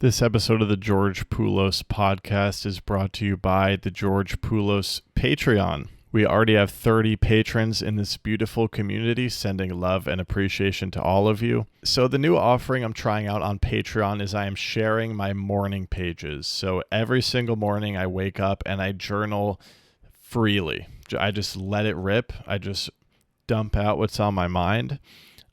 This episode of the George Poulos podcast is brought to you by the George Poulos Patreon. We already have 30 patrons in this beautiful community, sending love and appreciation to all of you. So the new offering I'm trying out on Patreon is I am sharing my morning pages. So every single morning I wake up and I journal freely. I just let it rip. I just dump out what's on my mind.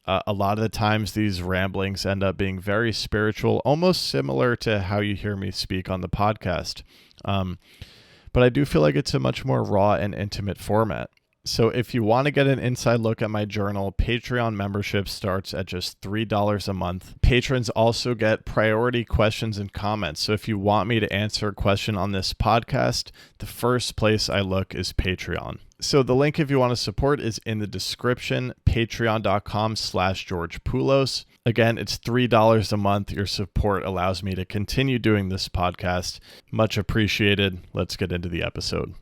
A lot of the times these ramblings end up being very spiritual, almost similar to how you hear me speak on the podcast. But I do feel like it's a much more raw and intimate format. So if you want to get an inside look at my journal, Patreon membership starts at just $3 a month. Patrons also get priority questions and comments. So if you want me to answer a question on this podcast, the first place I look is Patreon. So the link if you want to support is in the description, patreon.com/George Poulos. Again, it's $3 a month. Your support allows me to continue doing this podcast. Much appreciated. Let's get into the episode.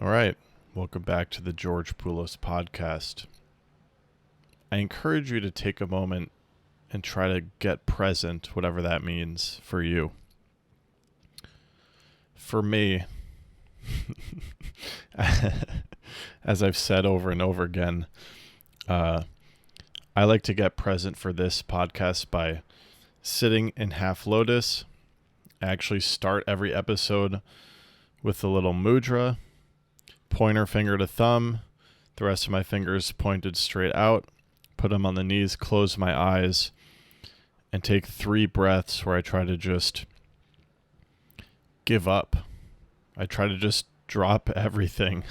All right. Welcome back to the George Poulos podcast. I encourage you to take a moment and try to get present, whatever that means for you. For me, as I've said over and over again, I like to get present for this podcast by sitting in half lotus. I actually start every episode with a little mudra, pointer finger to thumb, the rest of my fingers pointed straight out, put them on the knees, close my eyes, and take 3 breaths where I try to just give up. I try to just drop everything.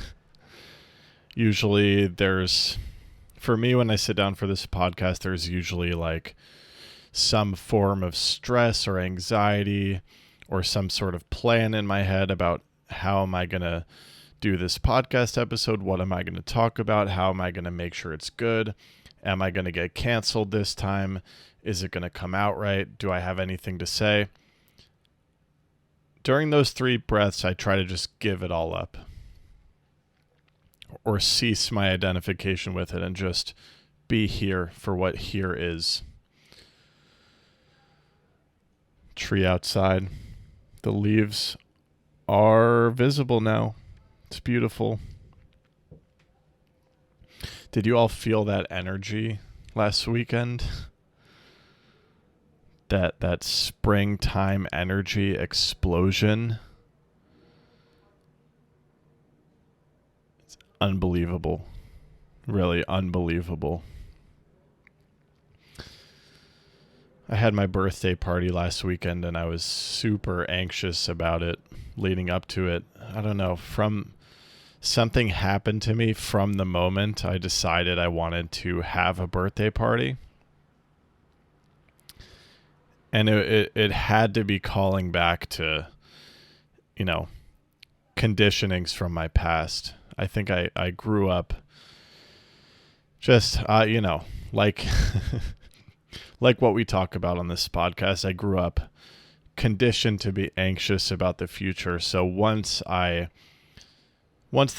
Usually for me, when I sit down for this podcast, there's usually like some form of stress or anxiety or some sort of plan in my head about how am I going to do this podcast episode? What am I going to talk about? How am I going to make sure it's good? Am I going to get canceled this time? Is it going to come out right? Do I have anything to say? During those 3 breaths, I try to just give it all up or cease my identification with it and just be here for what here is. Tree outside. The leaves are visible now. It's beautiful. Did you all feel that energy last weekend? That springtime energy explosion? It's unbelievable. Really unbelievable. I had my birthday party last weekend and I was super anxious about it leading up to it. I don't know, something happened to me from the moment I decided I wanted to have a birthday party. And it had to be calling back to, conditionings from my past. I think I grew up just, like like what we talk about on this podcast. I grew up conditioned to be anxious about the future. So once the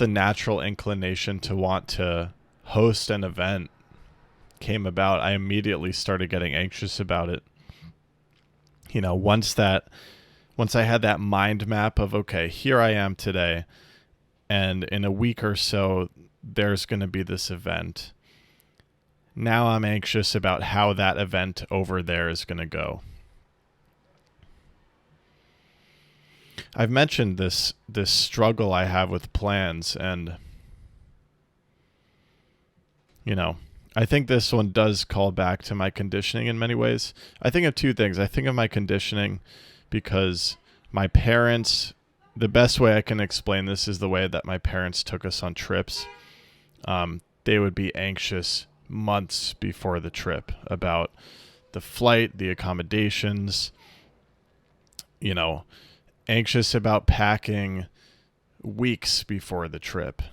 natural inclination to want to host an event came about, I immediately started getting anxious about it. Once I had that mind map of, okay, here I am today, and in a week or so, there's going to be this event. Now I'm anxious about how that event over there is going to go. I've mentioned this struggle I have with plans, and I think this one does call back to my conditioning in many ways. I think of 2 things. I think of my conditioning because my parents, the best way I can explain this is the way that my parents took us on trips. They would be anxious months before the trip about the flight, the accommodations, anxious about packing weeks before the trip.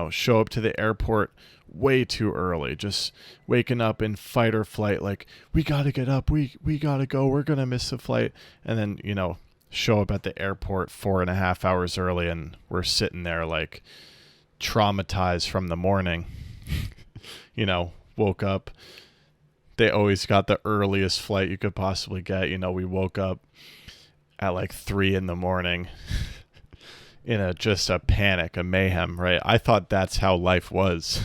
Show up to the airport way too early, just waking up in fight or flight, like, we got to get up, we got to go, we're going to miss the flight. And then, show up at the airport 4.5 hours early and we're sitting there like traumatized from the morning. Woke up they always got the earliest flight you could possibly get. We woke up at like 3 a.m. in just a panic, a mayhem, right? I thought that's how life was.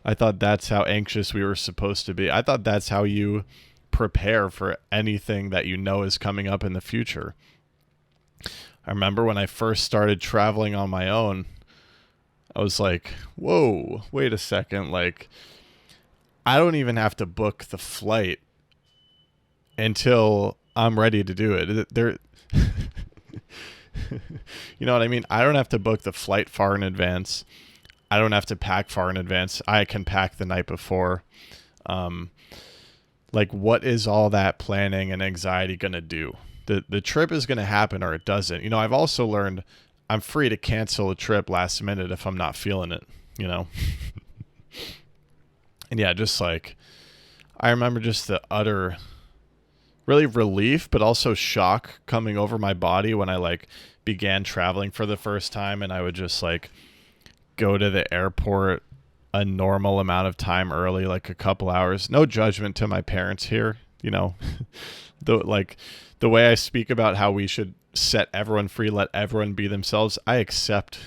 I thought that's how anxious we were supposed to be. I thought that's how you prepare for anything that is coming up in the future. I remember when I first started traveling on my own, I was like, whoa, wait a second. Like, I don't even have to book the flight until I'm ready to do it. You know what I mean? I don't have to book the flight far in advance. I don't have to pack far in advance. I can pack the night before. Like, what is all that planning and anxiety going to do? The trip is going to happen or it doesn't. I've also learned I'm free to cancel a trip last minute if I'm not feeling it, And yeah, just like, I remember just the utter really relief, but also shock coming over my body when I like began traveling for the first time, and I would just like go to the airport a normal amount of time early, like a couple hours. No judgment to my parents here, the way I speak about how we should set everyone free, let everyone be themselves. I accept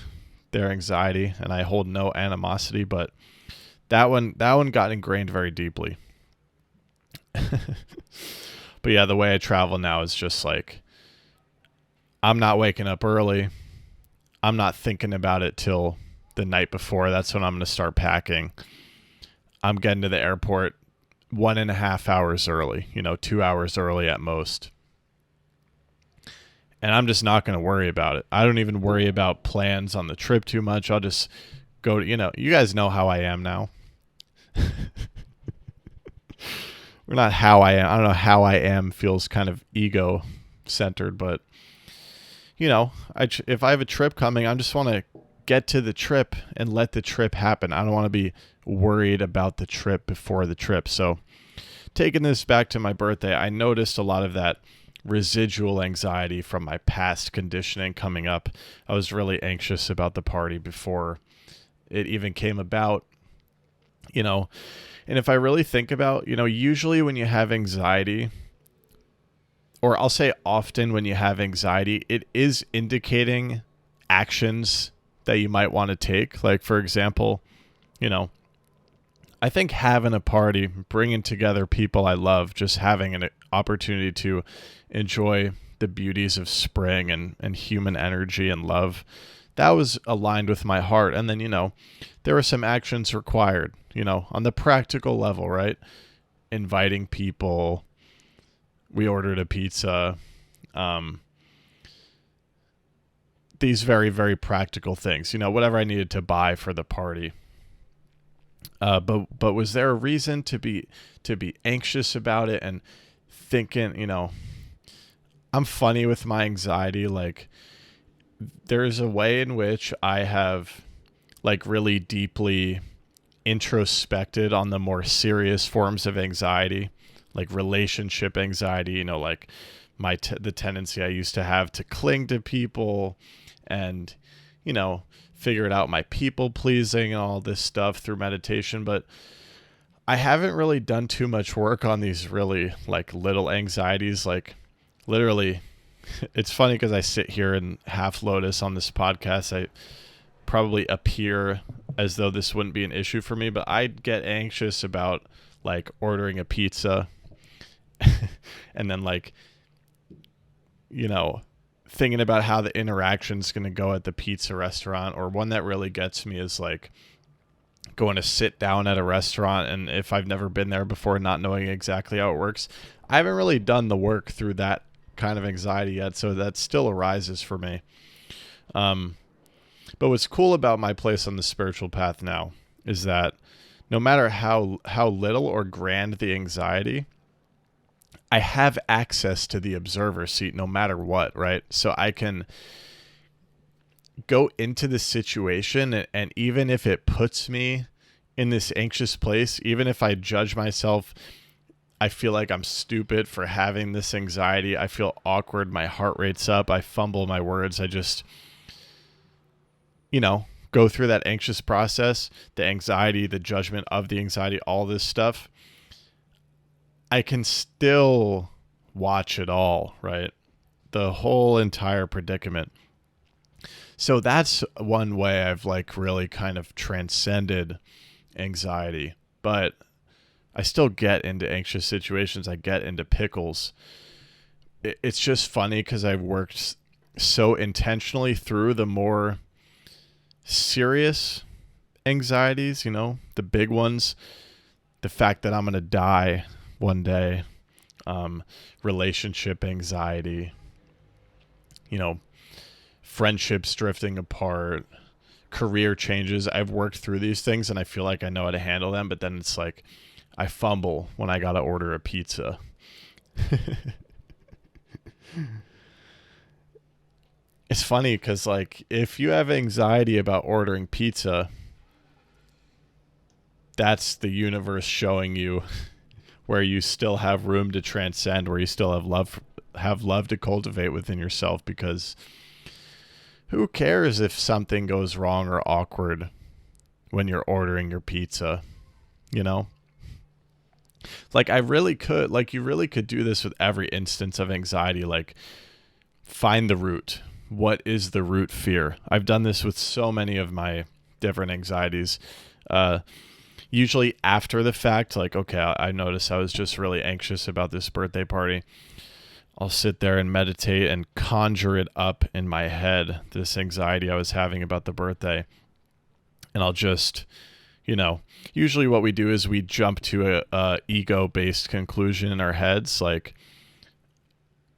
their anxiety and I hold no animosity, but that one got ingrained very deeply. But yeah, the way I travel now is just like, I'm not waking up early. I'm not thinking about it till the night before. That's when I'm going to start packing. I'm getting to the airport 1.5 hours early, 2 hours early at most. And I'm just not going to worry about it. I don't even worry about plans on the trip too much. I'll just go to, you guys know how I am now. Or not how I am. I don't know how I am feels kind of ego centered, but if I have a trip coming, I just want to get to the trip and let the trip happen. I don't want to be worried about the trip before the trip. So taking this back to my birthday, I noticed a lot of that residual anxiety from my past conditioning coming up. I was really anxious about the party before it even came about, and if I really think about, usually when you have anxiety, or I'll say often when you have anxiety, it is indicating actions that you might want to take. Like, for example, I think having a party, bringing together people I love, just having an opportunity to enjoy the beauties of spring and human energy and love, that was aligned with my heart. And then, there were some actions required, on the practical level, right? Inviting people. We ordered a pizza. These very, very practical things, whatever I needed to buy for the party. But was there a reason to be anxious about it and thinking, I'm funny with my anxiety. Like, there's a way in which I have like really deeply introspected on the more serious forms of anxiety, like relationship anxiety, like the tendency I used to have to cling to people and, figured out my people pleasing and all this stuff through meditation. But I haven't really done too much work on these really like little anxieties. Like, literally, it's funny because I sit here in half lotus on this podcast. I probably appear as though this wouldn't be an issue for me, but I'd get anxious about like ordering a pizza and then like, thinking about how the interaction's going to go at the pizza restaurant. Or one that really gets me is like going to sit down at a restaurant, and if I've never been there before, not knowing exactly how it works. I haven't really done the work through that kind of anxiety yet, so that still arises for me. But what's cool about my place on the spiritual path now is that no matter how little or grand the anxiety, I have access to the observer seat no matter what, right? So I can go into the situation, and even if it puts me in this anxious place, even if I judge myself, I feel like I'm stupid for having this anxiety. I feel awkward. My heart rate's up. I fumble my words. I just, go through that anxious process, the anxiety, the judgment of the anxiety, all this stuff. I can still watch it all, right? The whole entire predicament. So that's one way I've like really kind of transcended anxiety, but I still get into anxious situations. I get into pickles. It's just funny because I've worked so intentionally through the more serious anxieties, the big ones, the fact that I'm going to die one day, relationship anxiety, friendships drifting apart, career changes. I've worked through these things and I feel like I know how to handle them, but then it's like I fumble when I got to order a pizza. It's funny because, like, if you have anxiety about ordering pizza, that's the universe showing you where you still have room to transcend, where you still have love to cultivate within yourself, because who cares if something goes wrong or awkward when you're ordering your pizza, Like, you really could do this with every instance of anxiety. Like, find the root. What is the root fear? I've done this with so many of my different anxieties. Usually after the fact, like, okay, I noticed I was just really anxious about this birthday party. I'll sit there and meditate and conjure it up in my head, this anxiety I was having about the birthday. And I'll just, usually what we do is we jump to a ego-based conclusion in our heads, like,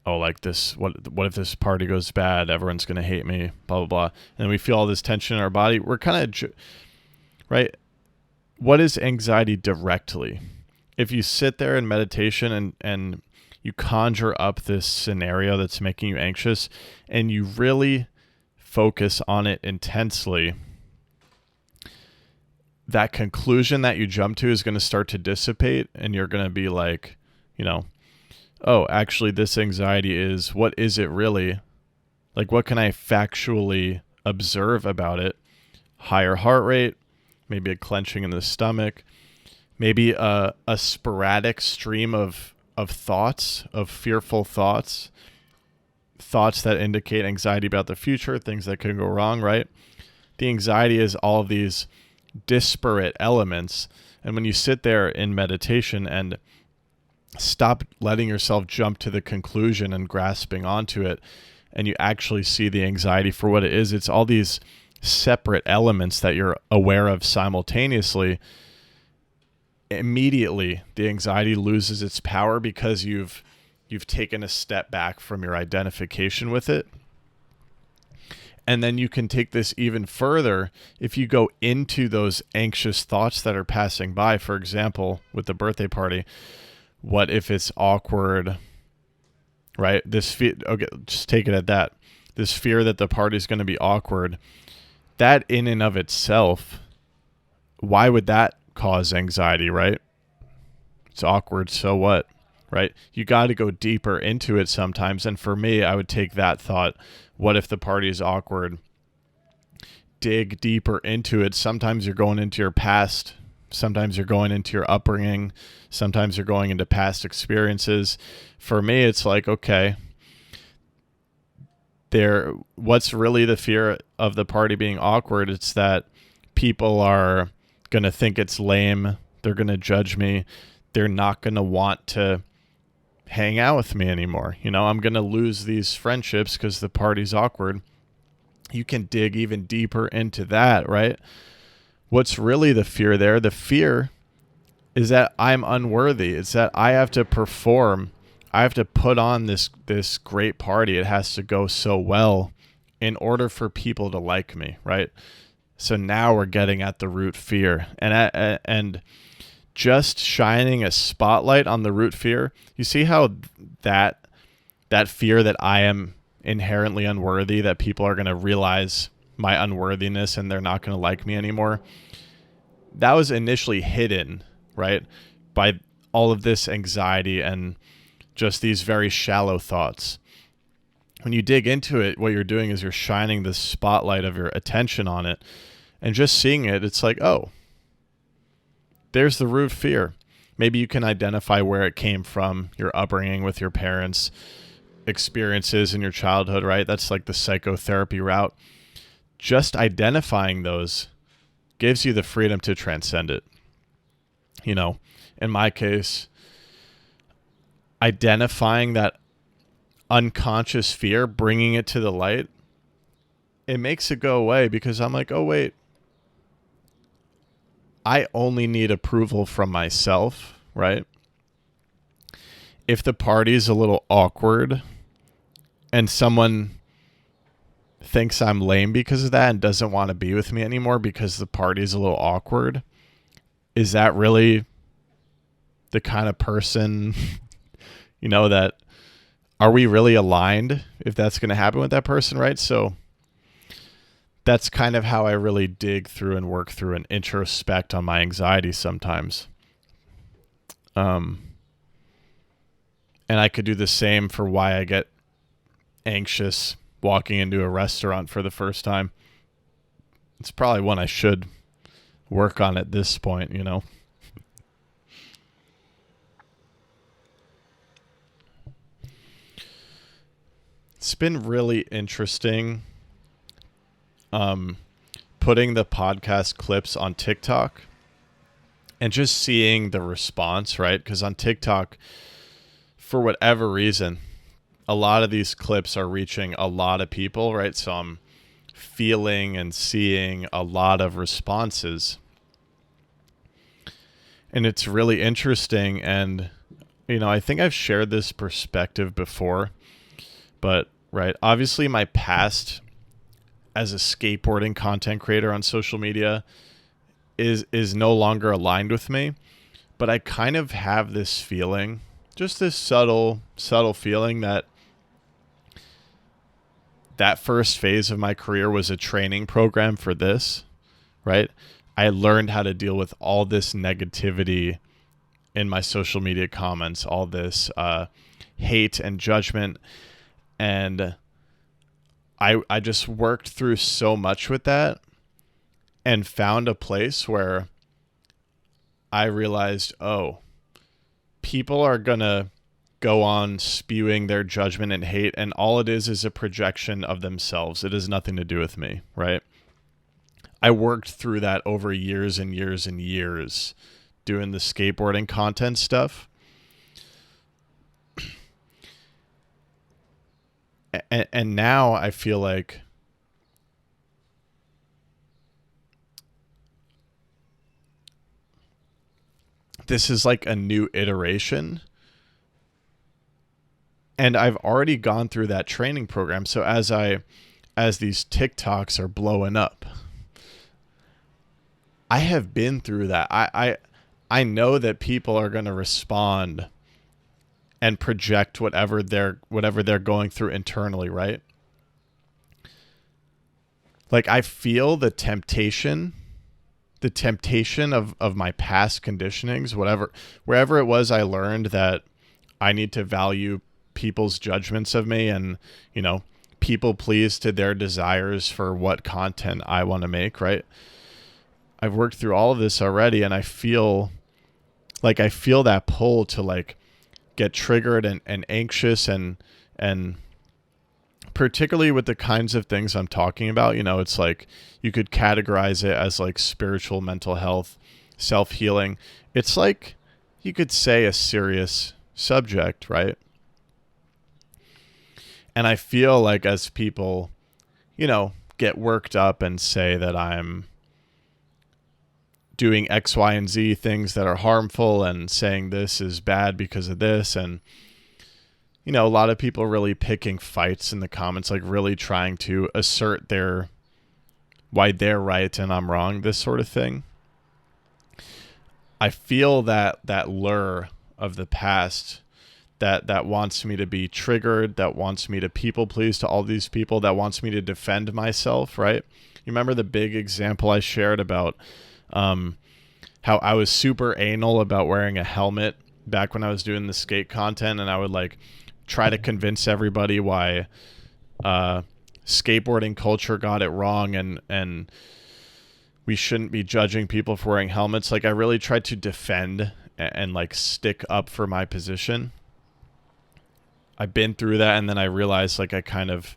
oh, like this, what if this party goes bad? Everyone's going to hate me, blah, blah, blah. And we feel all this tension in our body. We're kind of, right? What is anxiety directly? If you sit there in meditation and you conjure up this scenario that's making you anxious and you really focus on it intensely, that conclusion that you jump to is going to start to dissipate, and you're going to be like, oh, actually this anxiety is, what is it really? Like, what can I factually observe about it? Higher heart rate, maybe a clenching in the stomach, maybe a sporadic stream of thoughts, of fearful thoughts that indicate anxiety about the future, things that could go wrong, right? The anxiety is all of these disparate elements. And when you sit there in meditation and stop letting yourself jump to the conclusion and grasping onto it, and you actually see the anxiety for what it is, it's all these separate elements that you're aware of simultaneously. Immediately the anxiety loses its power because you've taken a step back from your identification with it. And then you can take this even further if you go into those anxious thoughts that are passing by. For example, with the birthday party, what if it's awkward, right? Okay, just take it at that. This fear that the party is going to be awkward, that in and of itself, why would that cause anxiety, right? It's awkward, so what, right? You got to go deeper into it sometimes. And for me, I would take that thought, what if the party is awkward? Dig deeper into it. Sometimes you're going into your past. Sometimes you're going into your upbringing. Sometimes you're going into past experiences. For me, it's like, okay, what's really the fear of the party being awkward? It's that people are going to think it's lame. They're going to judge me. They're not going to want to hang out with me anymore. I'm going to lose these friendships because the party's awkward. You can dig even deeper into that, right? What's really the fear there? The fear is that I'm unworthy. It's that I have to perform. I have to put on this great party. It has to go so well in order for people to like me, right? So now we're getting at the root fear. And just shining a spotlight on the root fear, you see how that fear that I am inherently unworthy, that people are going to realize my unworthiness and they're not going to like me anymore, that was initially hidden, right, by all of this anxiety and just these very shallow thoughts. When you dig into it, what you're doing is you're shining the spotlight of your attention on it, and just seeing it, it's like, oh, there's the root fear. maybe you can identify where it came from, your upbringing with your parents, experiences in your childhood, right? That's like the psychotherapy route. Just identifying those gives you the freedom to transcend it. In my case, identifying that unconscious fear, bringing it to the light, it makes it go away, because I'm like, oh, wait, I only need approval from myself, right? If the party's a little awkward and someone thinks I'm lame because of that and doesn't want to be with me anymore because the party's a little awkward, is that really the kind of person, that, are we really aligned if that's going to happen with that person, right? So that's kind of how I really dig through and work through and introspect on my anxiety sometimes. And I could do the same for why I get anxious walking into a restaurant for the first time. It's probably one I should work on at this point, It's been really interesting putting the podcast clips on TikTok and just seeing the response, right? Because on TikTok, for whatever reason, a lot of these clips are reaching a lot of people, right? So I'm feeling and seeing a lot of responses. And it's really interesting. And, I think I've shared this perspective before, but, right, obviously my past as a skateboarding content creator on social media is no longer aligned with me, but I kind of have this feeling, just this subtle feeling that first phase of my career was a training program for this, right? I learned how to deal with all this negativity in my social media comments, all this hate and judgment, and I just worked through so much with that and found a place where I realized, oh, people are going to go on spewing their judgment and hate, and all it is a projection of themselves. It has nothing to do with me, right? I worked through that over years and years and years doing the skateboarding content stuff. And now I feel like this is like a new iteration. And I've already gone through that training program. So as these TikToks are blowing up, I have been through that. I know that people are going to respond and project whatever they're going through internally, right? Like, I feel the temptation of my past conditionings, wherever it was I learned that I need to value people's judgments of me and, people please to their desires for what content I want to make, right? I've worked through all of this already, and I feel that pull to like get triggered and anxious and particularly with the kinds of things I'm talking about. It's like you could categorize it as like spiritual mental health, self-healing. It's like you could say a serious subject, right? And I feel like as people, get worked up and say that I'm doing X, Y, and Z things that are harmful and saying this is bad because of this. And, a lot of people really picking fights in the comments, like really trying to assert why they're right and I'm wrong, this sort of thing. I feel that lure of the past that wants me to be triggered, that wants me to people please to all these people, that wants me to defend myself, right? You remember the big example I shared about how I was super anal about wearing a helmet back when I was doing the skate content, and I would like try to convince everybody why skateboarding culture got it wrong and we shouldn't be judging people for wearing helmets. Like, I really tried to defend and like stick up for my position. I've been through that, and then I realized like I kind of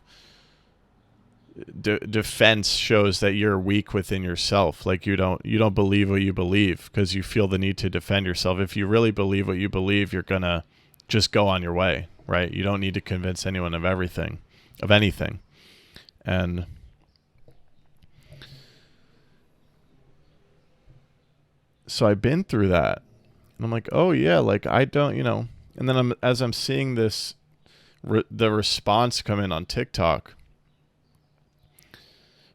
defense shows that you're weak within yourself. Like you don't believe what you believe because you feel the need to defend yourself. If you really believe what you believe, you're gonna just go on your way, right? You don't need to convince anyone of anything. And so I've been through that, and I'm like, oh yeah, like I don't, and then as I'm seeing this, the response come in on TikTok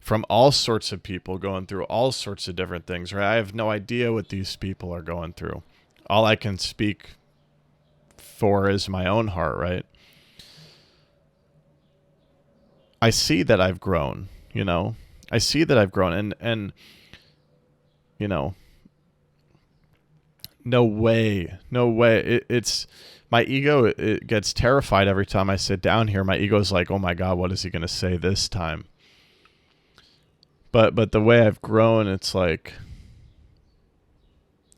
from all sorts of people going through all sorts of different things, right? I have no idea what these people are going through. All I can speak for is my own heart, right? I see that I've grown, I see that I've grown, and no way. It's my ego. It gets terrified every time I sit down here. My ego is like, oh my God, what is he going to say this time? But the way I've grown, it's like,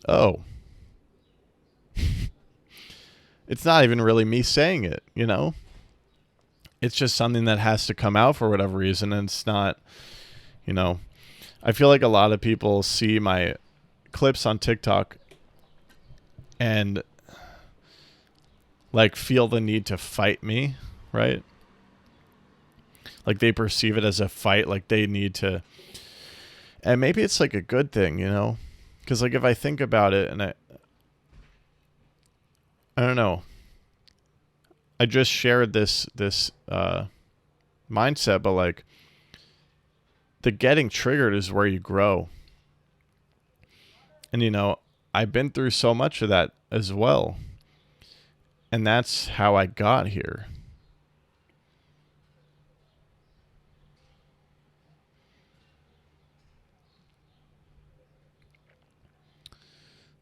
oh, it's not even really me saying it, It's just something that has to come out for whatever reason. And it's not, I feel like a lot of people see my clips on TikTok and like feel the need to fight me, right? Like they perceive it as a fight, like they need to. And maybe it's like a good thing, because like if I think about it, and I don't know, I just shared this mindset, but like the getting triggered is where you grow. And I've been through so much of that as well, and that's how I got here.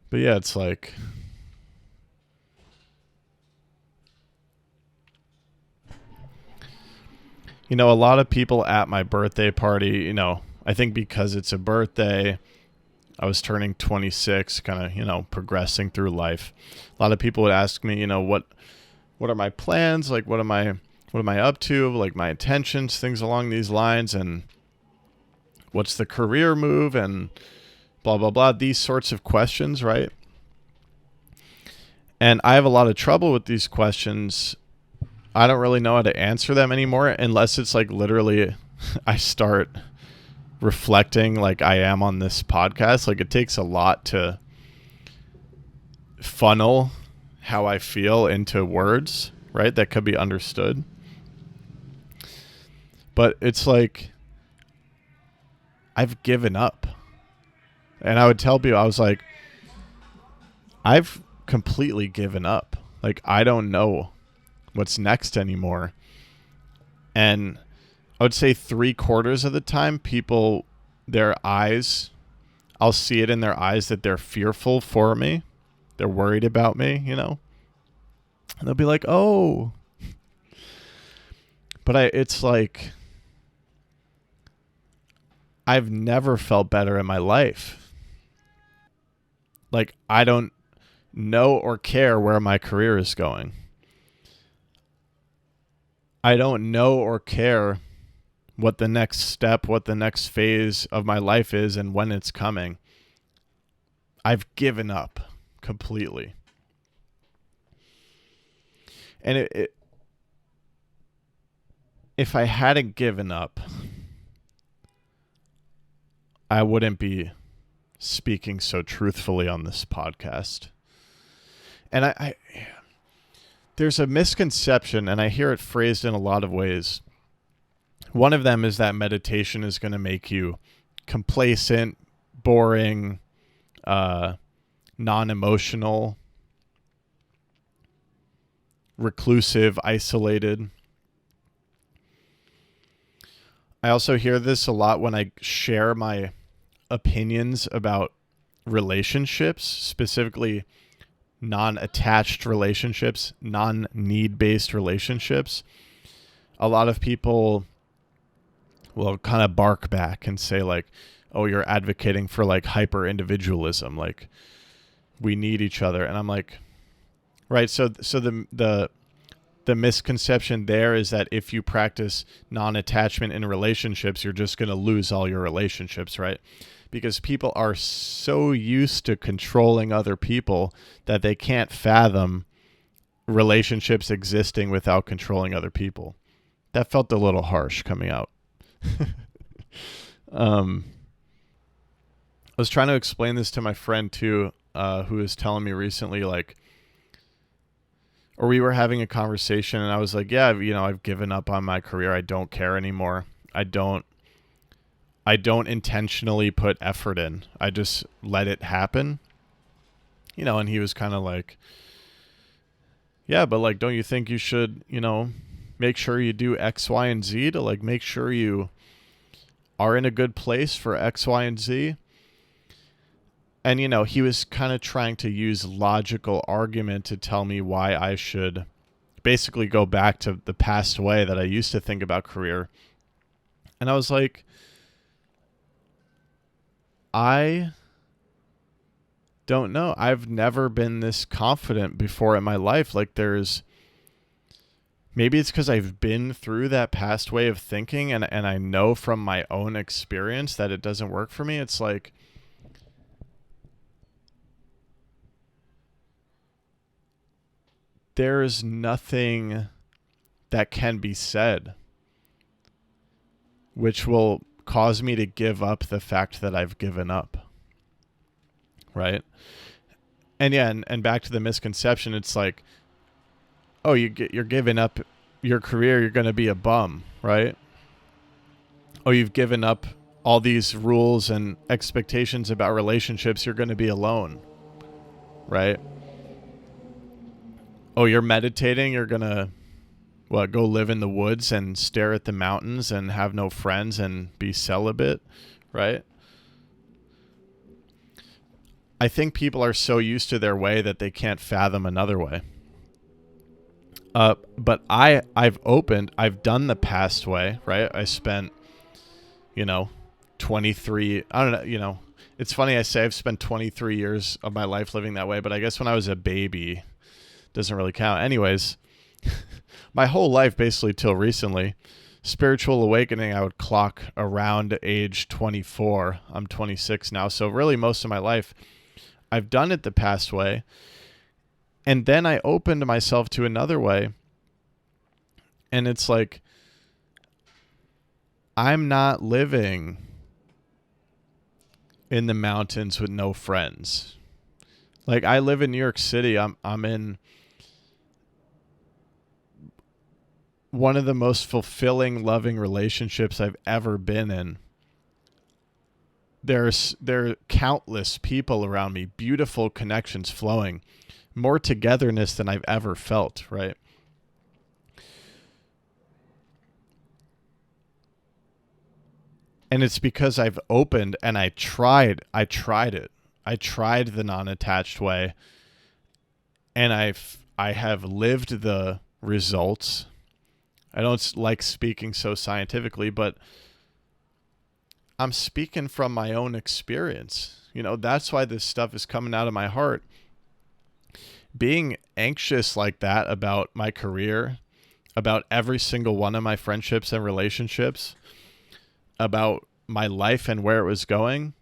But yeah, it's like, a lot of people at my birthday party, I think because it's a birthday, I was turning 26, kind of, progressing through life. A lot of people would ask me, what are my plans? Like, what am I up to? Like my intentions, things along these lines, and what's the career move, and blah, blah, blah, these sorts of questions, right? And I have a lot of trouble with these questions. I don't really know how to answer them anymore unless it's like literally I start reflecting like I am on this podcast. Like it takes a lot to funnel how I feel into words, right? That could be understood. But it's like I've given up. And I would tell people, I was like, I've completely given up. Like, I don't know what's next anymore. And I would say 3/4 of the time, people, their eyes, I'll see it in their eyes that they're fearful for me. They're worried about me, And they'll be like, oh. But it's like, I've never felt better in my life. Like, I don't know or care where my career is going. I don't know or care what the next step, what the next phase of my life is, and when it's coming. I've given up completely. And if I hadn't given up, I wouldn't be speaking so truthfully on this podcast. And I there's a misconception, and I hear it phrased in a lot of ways. One of them is that meditation is going to make you complacent, boring, non-emotional, reclusive, isolated. I also hear this a lot when I share my opinions about relationships, specifically non-attached relationships, non-need-based relationships. A lot of people will kind of bark back and say like, oh, you're advocating for like hyper individualism. Like we need each other. And I'm like, right. So the misconception there is that if you practice non-attachment in relationships, you're just going to lose all your relationships, right? Because people are so used to controlling other people that they can't fathom relationships existing without controlling other people. That felt a little harsh coming out. I was trying to explain this to my friend too, who was telling me recently, like, or we were having a conversation and I was like, yeah, I've given up on my career. I don't care anymore. I don't intentionally put effort in. I just let it happen. And he was kind of like, yeah, but like, don't you think you should, make sure you do X, Y, and Z to like make sure you are in a good place for X, Y, and Z? And, he was kind of trying to use logical argument to tell me why I should basically go back to the past way that I used to think about career. And I was like, I don't know. I've never been this confident before in my life. Like maybe it's because I've been through that past way of thinking and I know from my own experience that it doesn't work for me. It's like, there is nothing that can be said which will cause me to give up the fact that I've given up. Right? And yeah, and back to the misconception, it's like, oh, you're giving up your career, you're going to be a bum, right? Oh, you've given up all these rules and expectations about relationships, you're going to be alone, right? Oh, you're meditating, you're going to go live in the woods and stare at the mountains and have no friends and be celibate, right? I think people are so used to their way that they can't fathom another way. But I've done the past way, right? I spent, 23, I don't know, it's funny I say I've spent 23 years of my life living that way, but I guess when I was a baby, doesn't really count. Anyways, my whole life, basically till recently, spiritual awakening, I would clock around age 24. I'm 26 now. So really most of my life, I've done it the past way. And then I opened myself to another way. And it's like, I'm not living in the mountains with no friends. Like, I live in New York City. I'm in one of the most fulfilling, loving relationships I've ever been in. There are countless people around me, beautiful connections flowing, more togetherness than I've ever felt, right? And it's because I've opened and I tried it. I tried the non-attached way, and I have lived the results. I don't like speaking so scientifically, but I'm speaking from my own experience. That's why this stuff is coming out of my heart. Being anxious like that about my career, about every single one of my friendships and relationships, about my life and where it was going,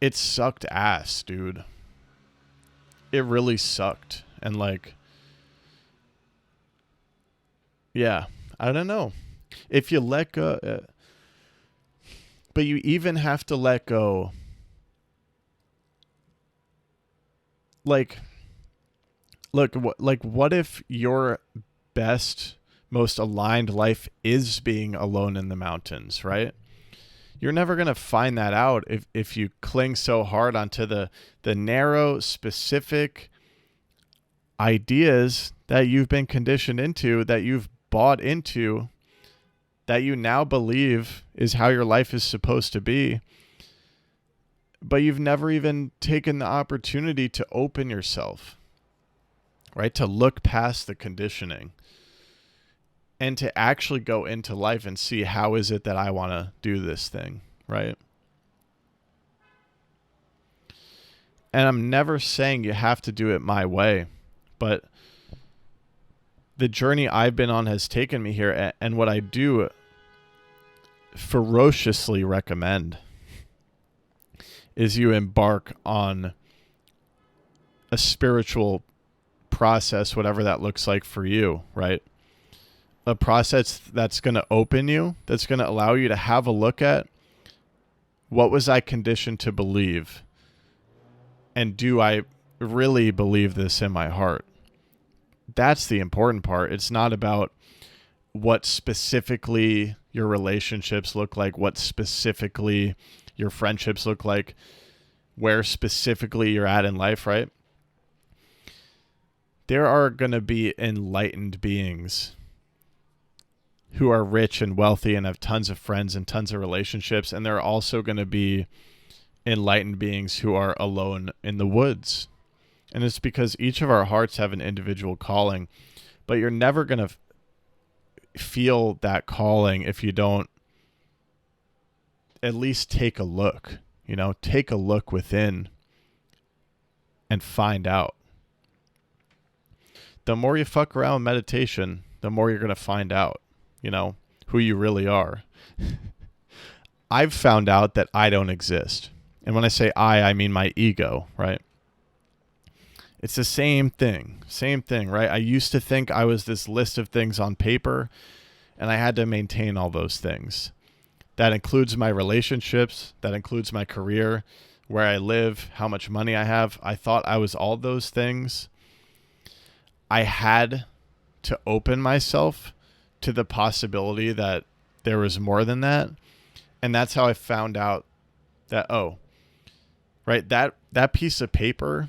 it sucked ass, dude. It really sucked. And like, yeah, I don't know. If you let go, but you even have to let go. Like, look, what if your best, most aligned life is being alone in the mountains, right? You're never going to find that out if you cling so hard onto the narrow, specific ideas that you've been conditioned into, that you've bought into, that you now believe is how your life is supposed to be. But you've never even taken the opportunity to open yourself, right? To look past the conditioning and to actually go into life and see, how is it that I want to do this thing, right? And I'm never saying you have to do it my way, but the journey I've been on has taken me here, and what I do ferociously recommend is you embark on a spiritual process, whatever that looks like for you, right? A process that's going to open you, that's going to allow you to have a look at what was I conditioned to believe, and do I really believe this in my heart? That's the important part. It's not about what specifically your relationships look like, what specifically your friendships look like, where specifically you're at in life, right? There are going to be enlightened beings who are rich and wealthy and have tons of friends and tons of relationships. And there are also going to be enlightened beings who are alone in the woods. And it's because each of our hearts have an individual calling, but you're never going to feel that calling if you don't at least take a look, take a look within and find out. The more you fuck around with meditation, the more you're going to find out, who you really are. I've found out that I don't exist. And when I say I mean my ego, right? It's the same thing, right? I used to think I was this list of things on paper, and I had to maintain all those things. That includes my relationships, that includes my career, where I live, how much money I have. I thought I was all those things. I had to open myself to the possibility that there was more than that. And that's how I found out that, right, that piece of paper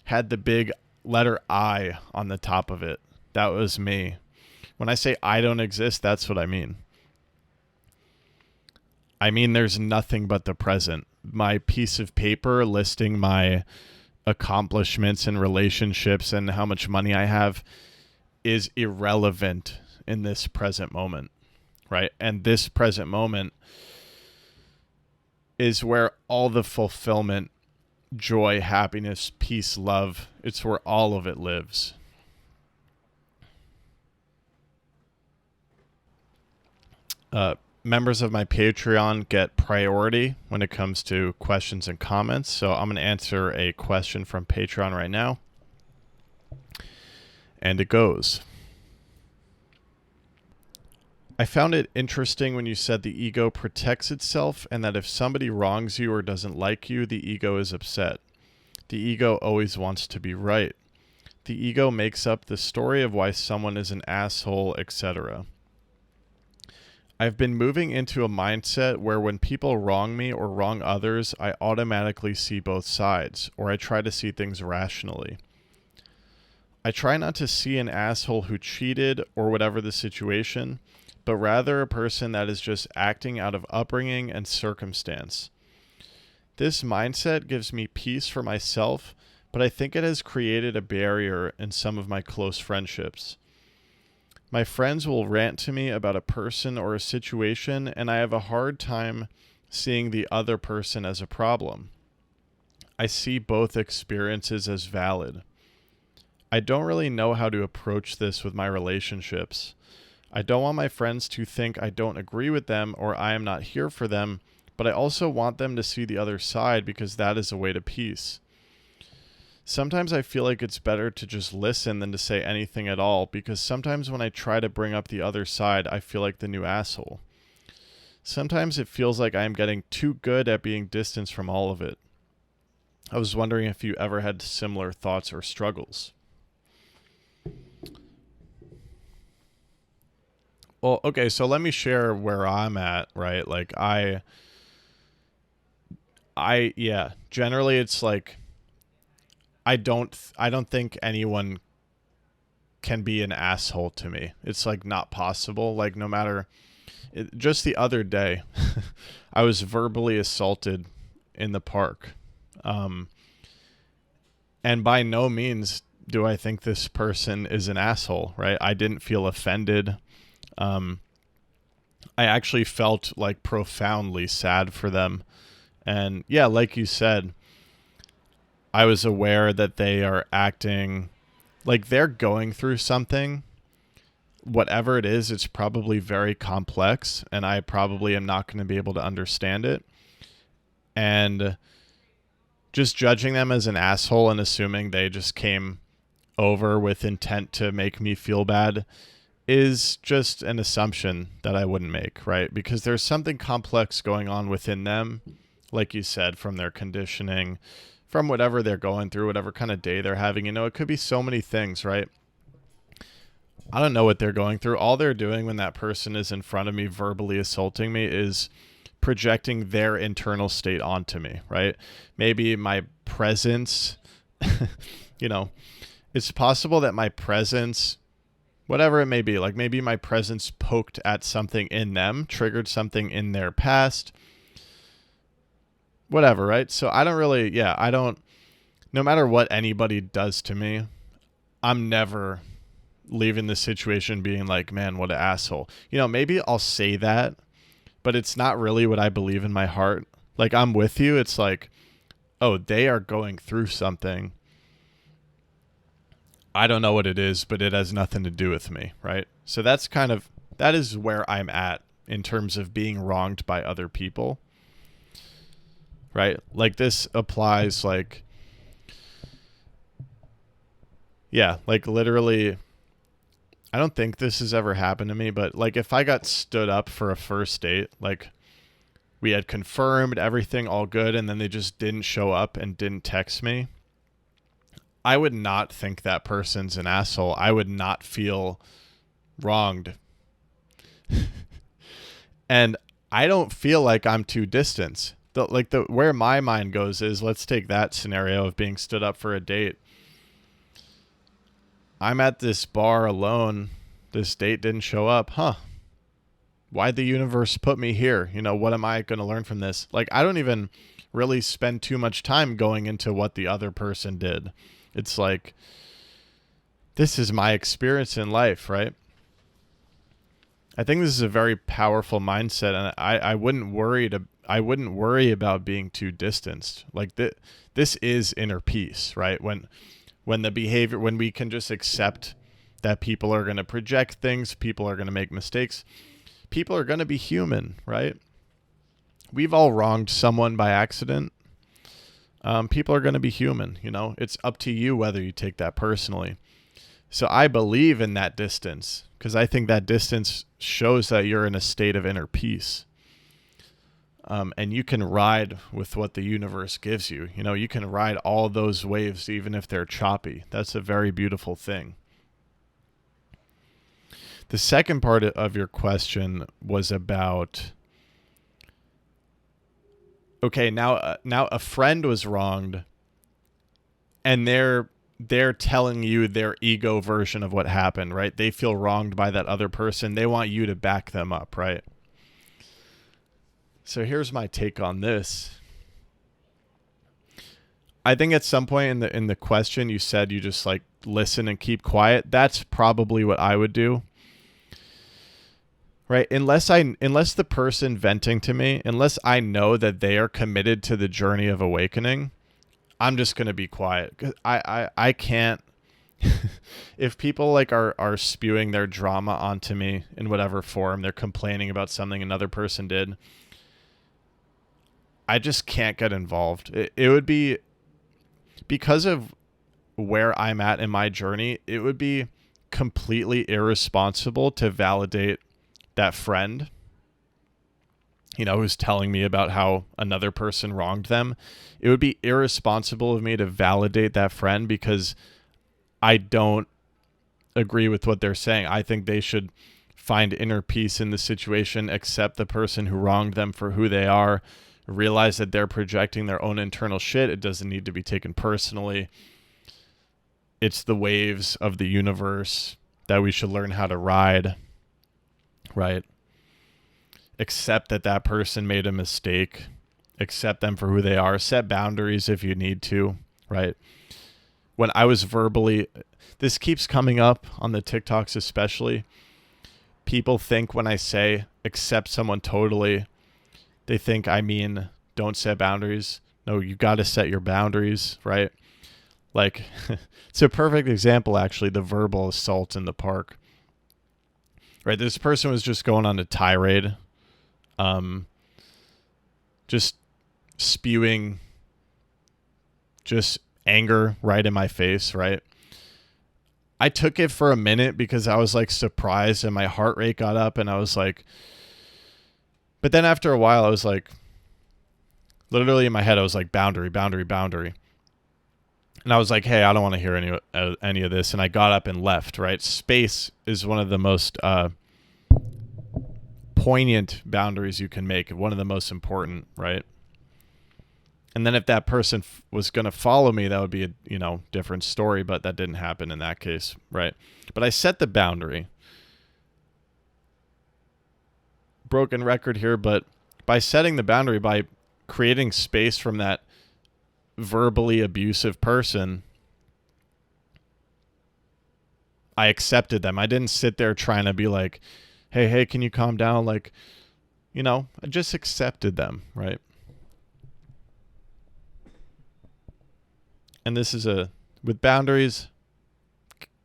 had the big letter I on the top of it. That was me. When I say I don't exist, that's what I mean. I mean, there's nothing but the present. My piece of paper listing my accomplishments and relationships and how much money I have is irrelevant in this present moment, right? And this present moment is where all the fulfillment, joy, happiness, peace, love, it's where all of it lives. Members of my Patreon get priority when it comes to questions and comments. So I'm going to answer a question from Patreon right now. And it goes: I found it interesting when you said the ego protects itself, and that if somebody wrongs you or doesn't like you, the ego is upset. The ego always wants to be right. The ego makes up the story of why someone is an asshole, etc. I've been moving into a mindset where when people wrong me or wrong others, I automatically see both sides, or I try to see things rationally. I try not to see an asshole who cheated or whatever the situation, but rather a person that is just acting out of upbringing and circumstance. This mindset gives me peace for myself, but I think it has created a barrier in some of my close friendships. My friends will rant to me about a person or a situation, and I have a hard time seeing the other person as a problem. I see both experiences as valid. I don't really know how to approach this with my relationships. I don't want my friends to think I don't agree with them or I am not here for them, but I also want them to see the other side because that is a way to peace. Sometimes I feel like it's better to just listen than to say anything at all, because sometimes when I try to bring up the other side, I feel like the new asshole. Sometimes it feels like I am getting too good at being distanced from all of it. I was wondering if you ever had similar thoughts or struggles. Well, okay, so let me share where I'm at, right? Like generally it's like I don't think anyone can be an asshole to me. It's like not possible. Like no matter, just the other day, I was verbally assaulted in the park. And by no means do I think this person is an asshole, right? I didn't feel offended. I actually felt like profoundly sad for them. And yeah, like you said, I was aware that they are acting like they're going through something. Whatever it is, it's probably very complex, and I probably am not going to be able to understand it. And just judging them as an asshole and assuming they just came over with intent to make me feel bad is just an assumption that I wouldn't make, right? Because there's something complex going on within them, like you said, from their conditioning, from whatever they're going through, whatever kind of day they're having. It could be so many things, right? I don't know what they're going through. All they're doing when that person is in front of me verbally assaulting me is projecting their internal state onto me, right? Maybe my presence, it's possible that my presence, whatever it may be, like maybe my presence poked at something in them, triggered something in their past, whatever, right? So no matter what anybody does to me, I'm never leaving the situation being like, man, what an asshole. Maybe I'll say that, but it's not really what I believe in my heart. Like, I'm with you. It's like, oh, they are going through something. I don't know what it is, but it has nothing to do with me, right? So that is where I'm at in terms of being wronged by other people, right? Like, this applies like literally, I don't think this has ever happened to me, but like if I got stood up for a first date, like we had confirmed everything all good, and then they just didn't show up and didn't text me, I would not think that person's an asshole. I would not feel wronged. And I don't feel like I'm too distant. Where my mind goes is, let's take that scenario of being stood up for a date. I'm at this bar alone. This date didn't show up. Why'd the universe put me here? What am I going to learn from this? Like, I don't even really spend too much time going into what the other person did. It's like, this is my experience in life, right? I think this is a very powerful mindset, and I wouldn't worry about being too distanced. Like, this is inner peace, right? When we can just accept that people are going to project things, people are going to make mistakes, people are going to be human, right? We've all wronged someone by accident. People are going to be human, it's up to you whether you take that personally. So I believe in that distance, because I think that distance shows that you're in a state of inner peace. And you can ride with what the universe gives you. You can ride all those waves, even if they're choppy. That's a very beautiful thing. The second part of your question was about, okay, now a friend was wronged, and they're telling you their ego version of what happened, right? They feel wronged by that other person. They want you to back them up, right? So here's my take on this. I think at some point in the question you said you just like listen and keep quiet. That's probably what I would do. Right? Unless the person venting to me, unless I know that they are committed to the journey of awakening, I'm just going to be quiet. 'Cause I can't if people like are spewing their drama onto me in whatever form, they're complaining about something another person did, I just can't get involved. It would be, because of where I'm at in my journey, it would be completely irresponsible to validate that friend, who's telling me about how another person wronged them. It would be irresponsible of me to validate that friend because I don't agree with what they're saying. I think they should find inner peace in the situation, accept the person who wronged them for who they are, realize that they're projecting their own internal shit. It doesn't need to be taken personally. It's the waves of the universe that we should learn how to ride, right? Accept that person made a mistake. Accept them for who they are. Set boundaries if you need to, right? When I was this keeps coming up on the TikToks especially. People think when I say accept someone totally, they think I mean don't set boundaries. No, you got to set your boundaries, right? Like, it's a perfect example, actually, the verbal assault in the park. Right, this person was just going on a tirade, just spewing just anger right in my face, right? I took it for a minute because I was like surprised and my heart rate got up and I was like, but then after a while I was like, literally in my head I was like, boundary, boundary, boundary. And I was like, hey, I don't want to hear any of this. And I got up and left, right? Space is one of the most poignant boundaries you can make, one of the most important, right? And then if that person was going to follow me, that would be a different story, but that didn't happen in that case, right? But I set the boundary. Broken record here, but by setting the boundary, by creating space from that verbally abusive person, I accepted them. I didn't sit there trying to be like, hey, can you calm down? Like, I just accepted them, right? And this is with boundaries,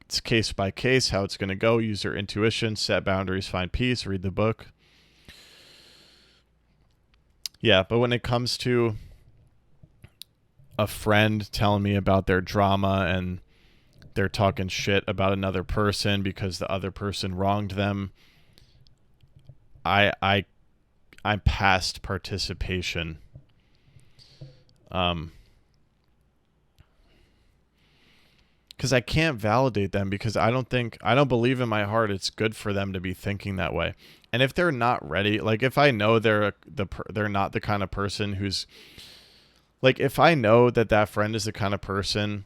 it's case by case, how it's going to go. Use your intuition, set boundaries, find peace, read the book. Yeah, but when it comes to a friend telling me about their drama and they're talking shit about another person because the other person wronged them, I'm past participation. Because I can't validate them, because I don't believe in my heart it's good for them to be thinking that way. And if they're not ready, like if I know they're not the kind of person who's, like if I know that friend is the kind of person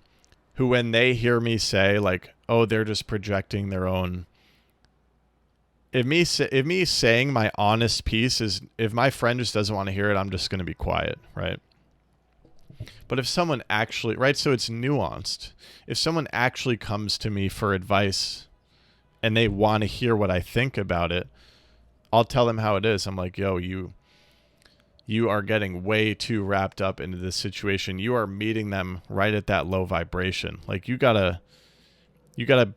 who, when they hear me say like, oh, they're just projecting their own, if me saying my honest piece is, if my friend just doesn't want to hear it, I'm just going to be quiet, right? But if someone actually, right, so it's nuanced. If someone actually comes to me for advice and they want to hear what I think about it, I'll tell them how it is. I'm like, yo, you are getting way too wrapped up into this situation. You are meeting them right at that low vibration. Like you gotta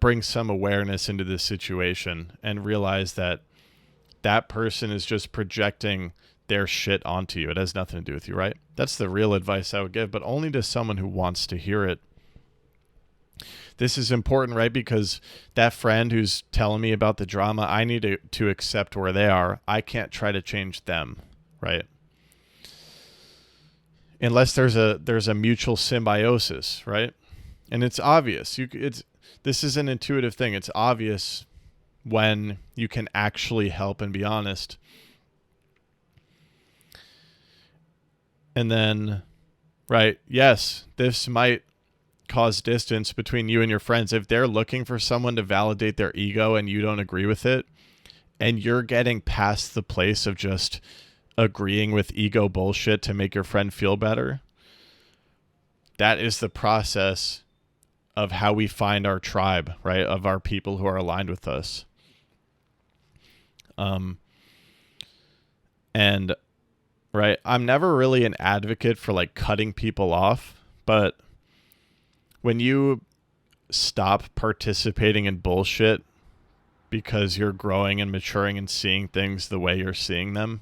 bring some awareness into this situation and realize that person is just projecting their shit onto you. It has nothing to do with you, right? That's the real advice I would give, but only to someone who wants to hear it. This is important, right? Because that friend who's telling me about the drama, I need to accept where they are. I can't try to change them, right? Unless there's a mutual symbiosis, right? And it's obvious. This is an intuitive thing. It's obvious when you can actually help and be honest. And then, right, yes, this might cause distance between you and your friends. If they're looking for someone to validate their ego and you don't agree with it, and you're getting past the place of just agreeing with ego bullshit to make your friend feel better, that is the process of how we find our tribe, right? Of our people who are aligned with us. And right, I'm never really an advocate for like cutting people off, but when you stop participating in bullshit because you're growing and maturing and seeing things the way you're seeing them,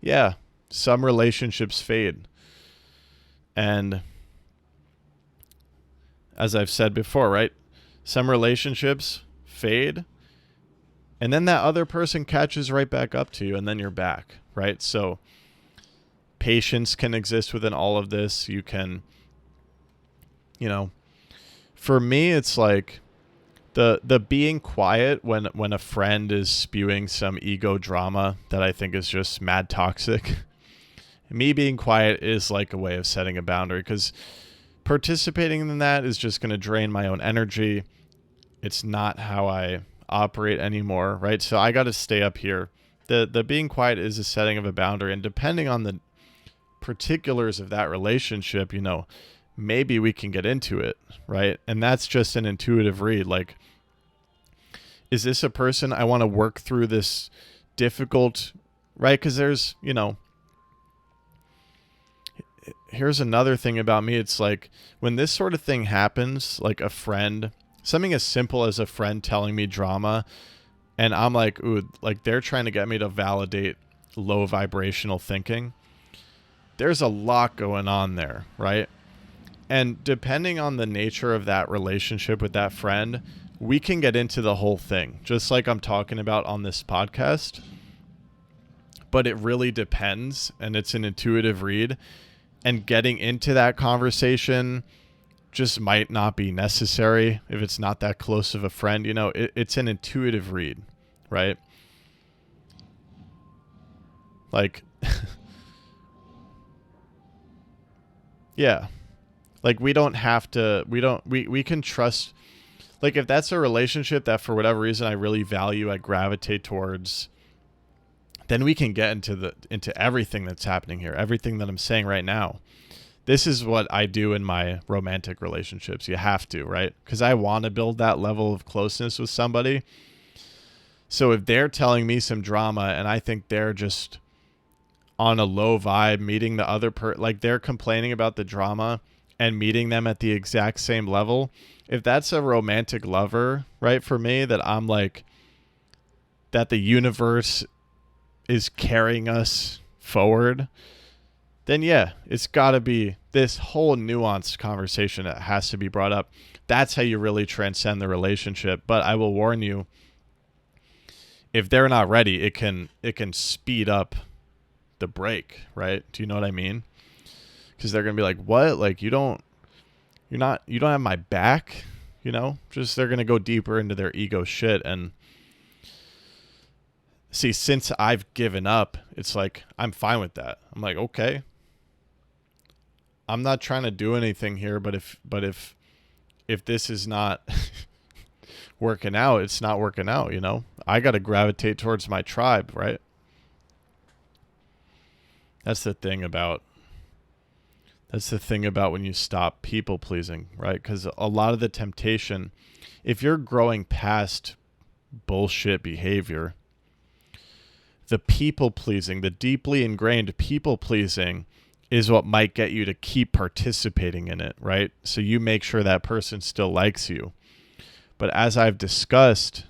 yeah, some relationships fade. And as I've said before, right, some relationships fade and then that other person catches right back up to you and then you're back, right? So patience can exist within all of this. You can, for me, it's like the being quiet when a friend is spewing some ego drama that I think is just mad toxic. Me being quiet is like a way of setting a boundary, because participating in that is just going to drain my own energy. It's not how I operate anymore, right? So I got to stay up here. The being quiet is a setting of a boundary, and depending on the particulars of that relationship, maybe we can get into it, right? And that's just an intuitive read. Like, is this a person I want to work through this difficult, right? Because there's, here's another thing about me. It's like when this sort of thing happens, like a friend, something as simple as a friend telling me drama, and I'm like, ooh, like they're trying to get me to validate low vibrational thinking. There's a lot going on there, right? And depending on the nature of that relationship with that friend, we can get into the whole thing, just like I'm talking about on this podcast. But it really depends, and it's an intuitive read. And getting into that conversation just might not be necessary if it's not that close of a friend. It's an intuitive read, right? Like, yeah. Like, we don't have to, we can trust, like, if that's a relationship that for whatever reason I really value, I gravitate towards, then we can get into everything that's happening here, everything that I'm saying right now. This is what I do in my romantic relationships. You have to, right? Because I want to build that level of closeness with somebody. So if they're telling me some drama and I think they're just on a low vibe, meeting the other like they're complaining about the drama and meeting them at the exact same level, if that's a romantic lover, right, for me, that I'm like, that the universe is carrying us forward, then yeah, it's got to be this whole nuanced conversation that has to be brought up. That's how you really transcend the relationship. But I will warn you, if they're not ready, it can speed up the break, right? Do you know what I mean? Because they're gonna be like, what? Like, you don't have my back, just they're gonna go deeper into their ego shit. And see, since I've given up, it's like, I'm fine with that. I'm like, okay, I'm not trying to do anything here, but if this is not working out, it's not working out, I got to gravitate towards my tribe, right? That's the thing about when you stop people pleasing, right? Because a lot of the temptation, if you're growing past bullshit behavior, the people pleasing, the deeply ingrained people pleasing is what might get you to keep participating in it, right? So you make sure that person still likes you. But as I've discussed,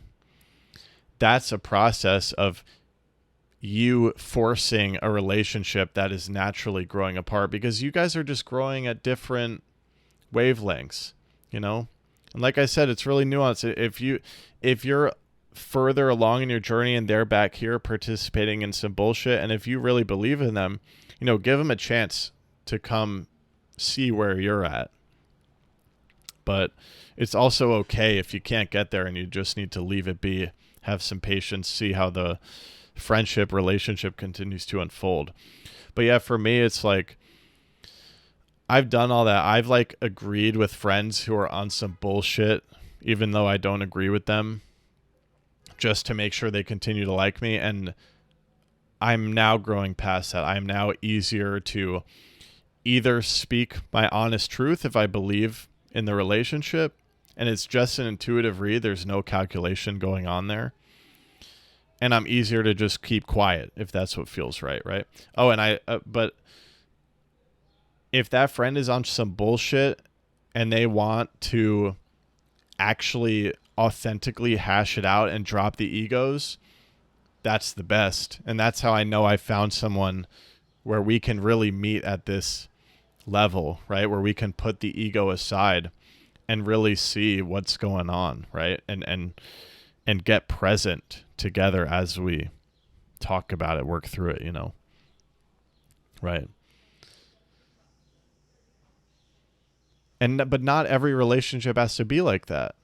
that's a process of you forcing a relationship that is naturally growing apart because you guys are just growing at different wavelengths, And like I said, it's really nuanced. If you're further along in your journey and they're back here participating in some bullshit, and if you really believe in them, give them a chance to come see where you're at. But it's also okay if you can't get there and you just need to leave it be, have some patience, see how the friendship relationship continues to unfold. But yeah, for me, it's like, I've done all that. I've like agreed with friends who are on some bullshit, even though I don't agree with them, just to make sure they continue to like me. And I'm now growing past that. I'm now easier to either speak my honest truth if I believe in the relationship, and it's just an intuitive read. There's no calculation going on there. And I'm easier to just keep quiet if that's what feels right, right? Oh, and but if that friend is on some bullshit and they want to actually authentically hash it out and drop the egos, that's the best. And that's how I know I found someone where we can really meet at this level, right? Where we can put the ego aside and really see what's going on, right? And get present together as we talk about it, work through it, Right. But not every relationship has to be like that,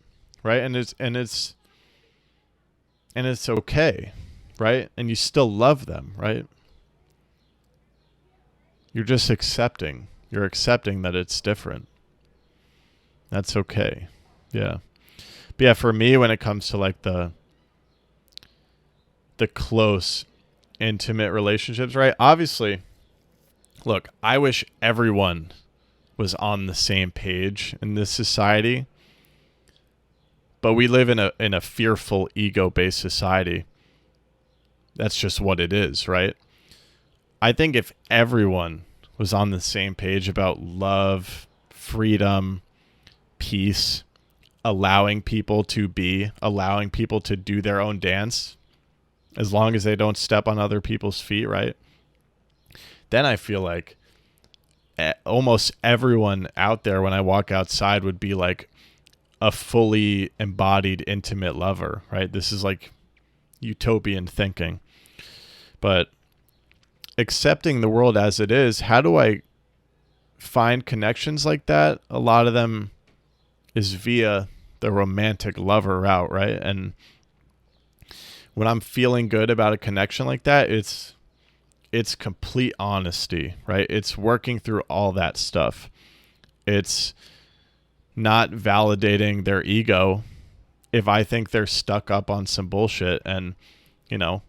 right? And it's okay, right? And you still love them, right? You're just accepting. You're accepting that it's different. That's okay. Yeah. But yeah, for me, when it comes to like the close, intimate relationships, right? Obviously, look, I wish everyone was on the same page in this society, but we live in a fearful, ego-based society. That's just what it is, right? I think if everyone was on the same page about love, freedom, peace, allowing people to do their own dance, as long as they don't step on other people's feet, right? Then I feel like almost everyone out there when I walk outside would be like a fully embodied, intimate lover, right? This is like utopian thinking. But accepting the world as it is, how do I find connections like that? A lot of them is via the romantic lover route, right? And when I'm feeling good about a connection like that, it's complete honesty, right? It's working through all that stuff. It's not validating their ego if I think they're stuck up on some bullshit, and, you know,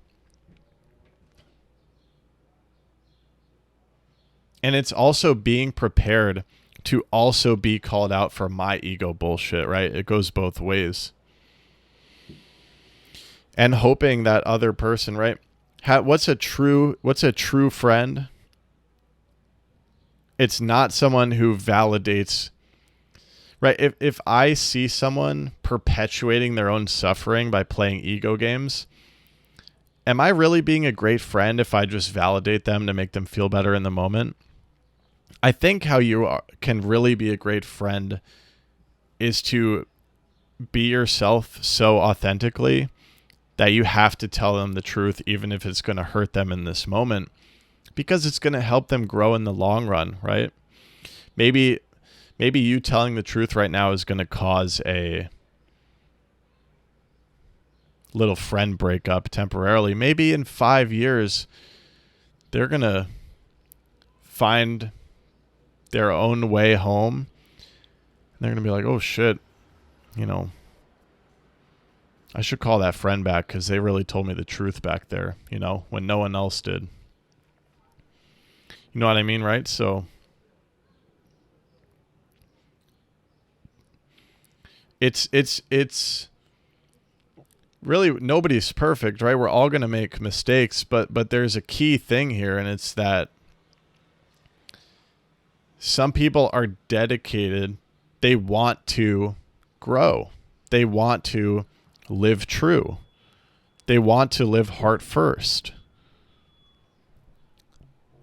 and it's also being prepared to also be called out for my ego bullshit, right? It goes both ways. And hoping that other person, right? What's a true friend? It's not someone who validates, right? If I see someone perpetuating their own suffering by playing ego games, am I really being a great friend if I just validate them to make them feel better in the moment? I think how can really be a great friend is to be yourself so authentically that you have to tell them the truth, even if it's going to hurt them in this moment, because it's going to help them grow in the long run, right? Maybe you telling the truth right now is going to cause a little friend breakup temporarily. Maybe in 5 years, they're going to find their own way home. And they're going to be like, oh shit, I should call that friend back because they really told me the truth back there, when no one else did. You know what I mean, right? So it's really, nobody's perfect, right? We're all going to make mistakes, but there's a key thing here, and it's that some people are dedicated. They want to grow. They want to live true. They want to live heart first.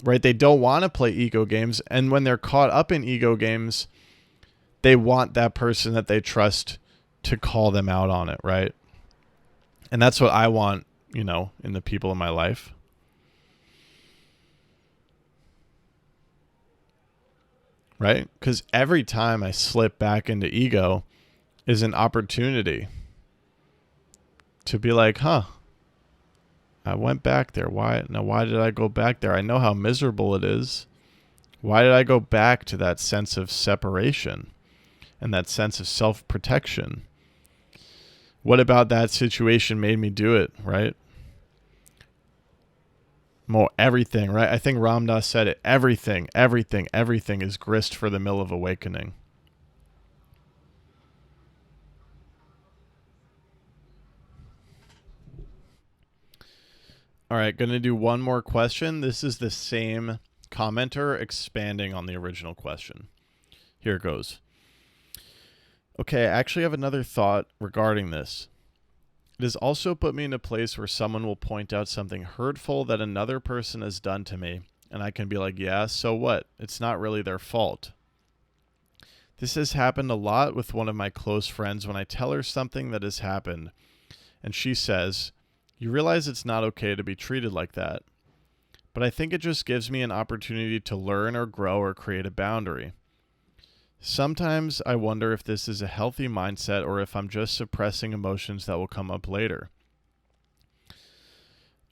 Right? They don't want to play ego games. And when they're caught up in ego games, they want that person that they trust to call them out on it, right? And that's what I want, in the people in my life. Right? Because every time I slip back into ego is an opportunity to be like, I went back there. Why did I go back there? I know how miserable it is. Why did I go back to that sense of separation and that sense of self-protection? What about that situation made me do it, right? More everything, right? I think Ram Dass said it. Everything is grist for the mill of awakening. All right, going to do one more question. This is the same commenter expanding on the original question. Here it goes. Okay, I actually have another thought regarding this. It has also put me in a place where someone will point out something hurtful that another person has done to me, and I can be like, yeah, so what? It's not really their fault. This has happened a lot with one of my close friends when I tell her something that has happened, and she says, you realize it's not okay to be treated like that. But I think it just gives me an opportunity to learn or grow or create a boundary. Sometimes I wonder if this is a healthy mindset or if I'm just suppressing emotions that will come up later.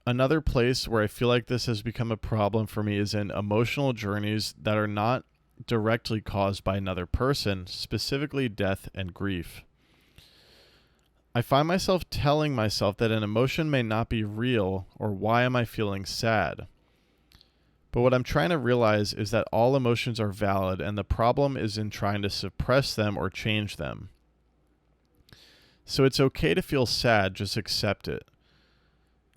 Another place where I feel like this has become a problem for me is in emotional journeys that are not directly caused by another person, specifically death and grief. I find myself telling myself that an emotion may not be real, or why am I feeling sad? But what I'm trying to realize is that all emotions are valid, and the problem is in trying to suppress them or change them. So it's okay to feel sad, just accept it.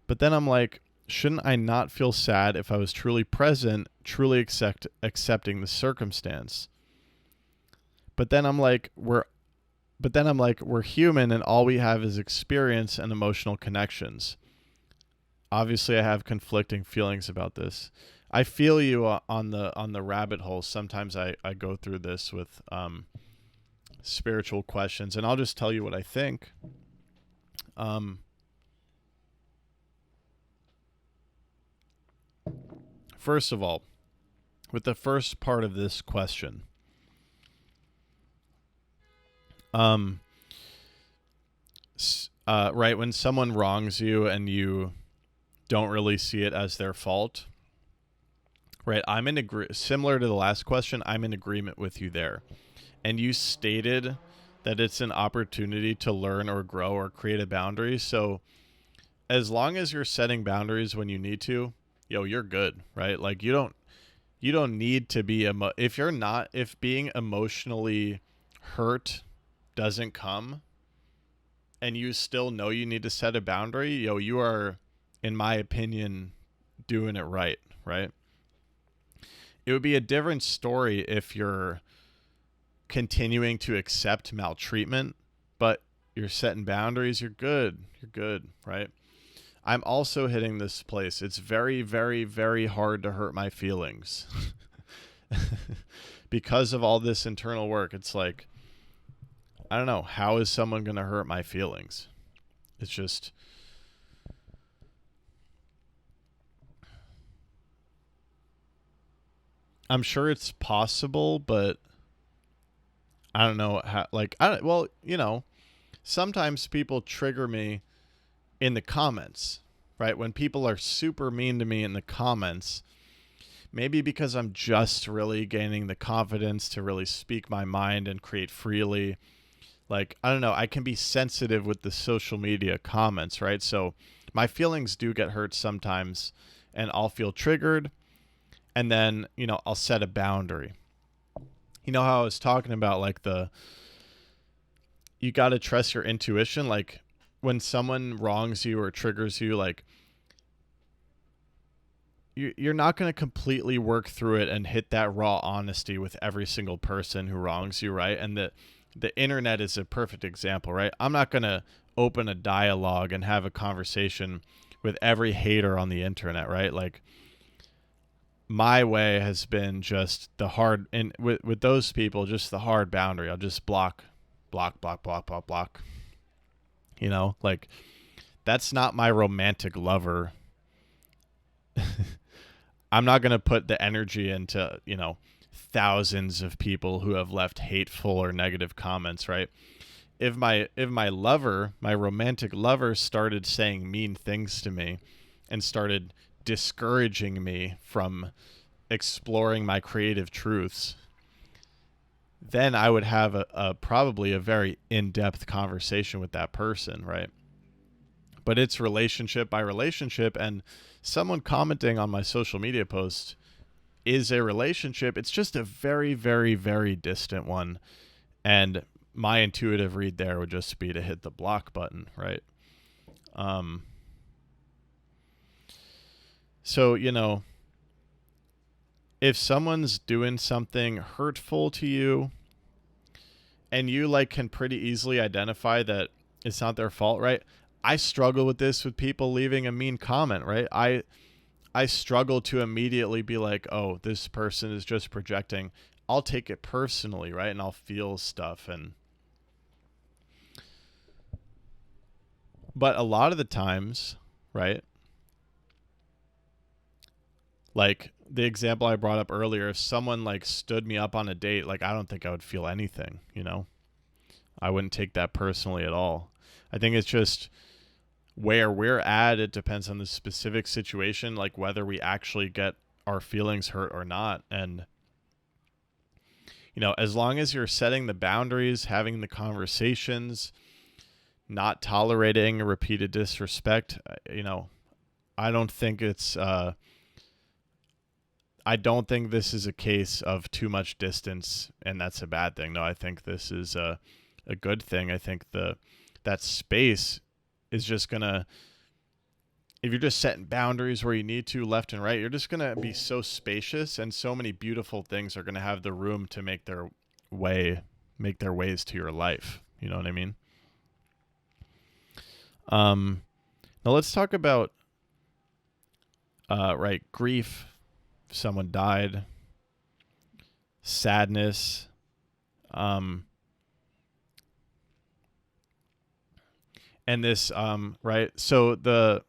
But then I'm like, shouldn't I not feel sad if I was truly present, truly accepting the circumstance? But then I'm like, we're human and all we have is experience and emotional connections. Obviously, I have conflicting feelings about this. I feel you on the rabbit hole. Sometimes I go through this with spiritual questions, and I'll just tell you what I think. First of all, with the first part of this question, right, when someone wrongs you and you don't really see it as their fault, right? I'm in similar to the last question, I'm in agreement with you there. And you stated that it's an opportunity to learn or grow or create a boundary. So as long as you're setting boundaries when you need to, you're good, right? Like you don't need to be if being emotionally hurt doesn't come and you still know you need to set a boundary, you are, in my opinion, doing it right? It would be a different story if you're continuing to accept maltreatment, but you're setting boundaries. You're good, right? I'm also hitting this place. It's very, very, very hard to hurt my feelings because of all this internal work. It's like, I don't know, how is someone going to hurt my feelings? It's just, I'm sure it's possible, but I don't know how, sometimes people trigger me in the comments, right? When people are super mean to me in the comments, maybe because I'm just really gaining the confidence to really speak my mind and create freely. Like, I don't know, I can be sensitive with the social media comments, right? So my feelings do get hurt sometimes and I'll feel triggered and then, I'll set a boundary. You know how I was talking about like you got to trust your intuition. Like when someone wrongs you or triggers you, like you're not going to completely work through it and hit that raw honesty with every single person who wrongs you, right? And the internet is a perfect example, right? I'm not going to open a dialogue and have a conversation with every hater on the internet, right? Like my way has been just the hard, and with those people, just the hard boundary. I'll just block. Like that's not my romantic lover. I'm not going to put the energy into, thousands of people who have left hateful or negative comments, right? If my lover, my romantic lover started saying mean things to me and started discouraging me from exploring my creative truths, then I would have a probably a very in-depth conversation with that person, right? But it's relationship by relationship, and someone commenting on my social media post is a relationship. It's just a very, very, very distant one. And my intuitive read there would just be to hit the block button, right? So, if someone's doing something hurtful to you and you can pretty easily identify that it's not their fault, right? I struggle with this with people leaving a mean comment, right? I struggle to immediately be like, oh, this person is just projecting. I'll take it personally, right? And I'll feel stuff. But a lot of the times, right? Like the example I brought up earlier, if someone stood me up on a date, I don't think I would feel anything, I wouldn't take that personally at all. I think it's just where we're at. It depends on the specific situation, whether we actually get our feelings hurt or not. And, as long as you're setting the boundaries, having the conversations, not tolerating repeated disrespect, I don't think it's, I don't think this is a case of too much distance and that's a bad thing. No, I think this is a good thing. I think that space is just going to if you're just setting boundaries where you need to left and right, you're just going to be so spacious, and so many beautiful things are going to have the room to make their ways to your life. You know what I mean? Now let's talk about, grief. Someone died, sadness, and this, right. So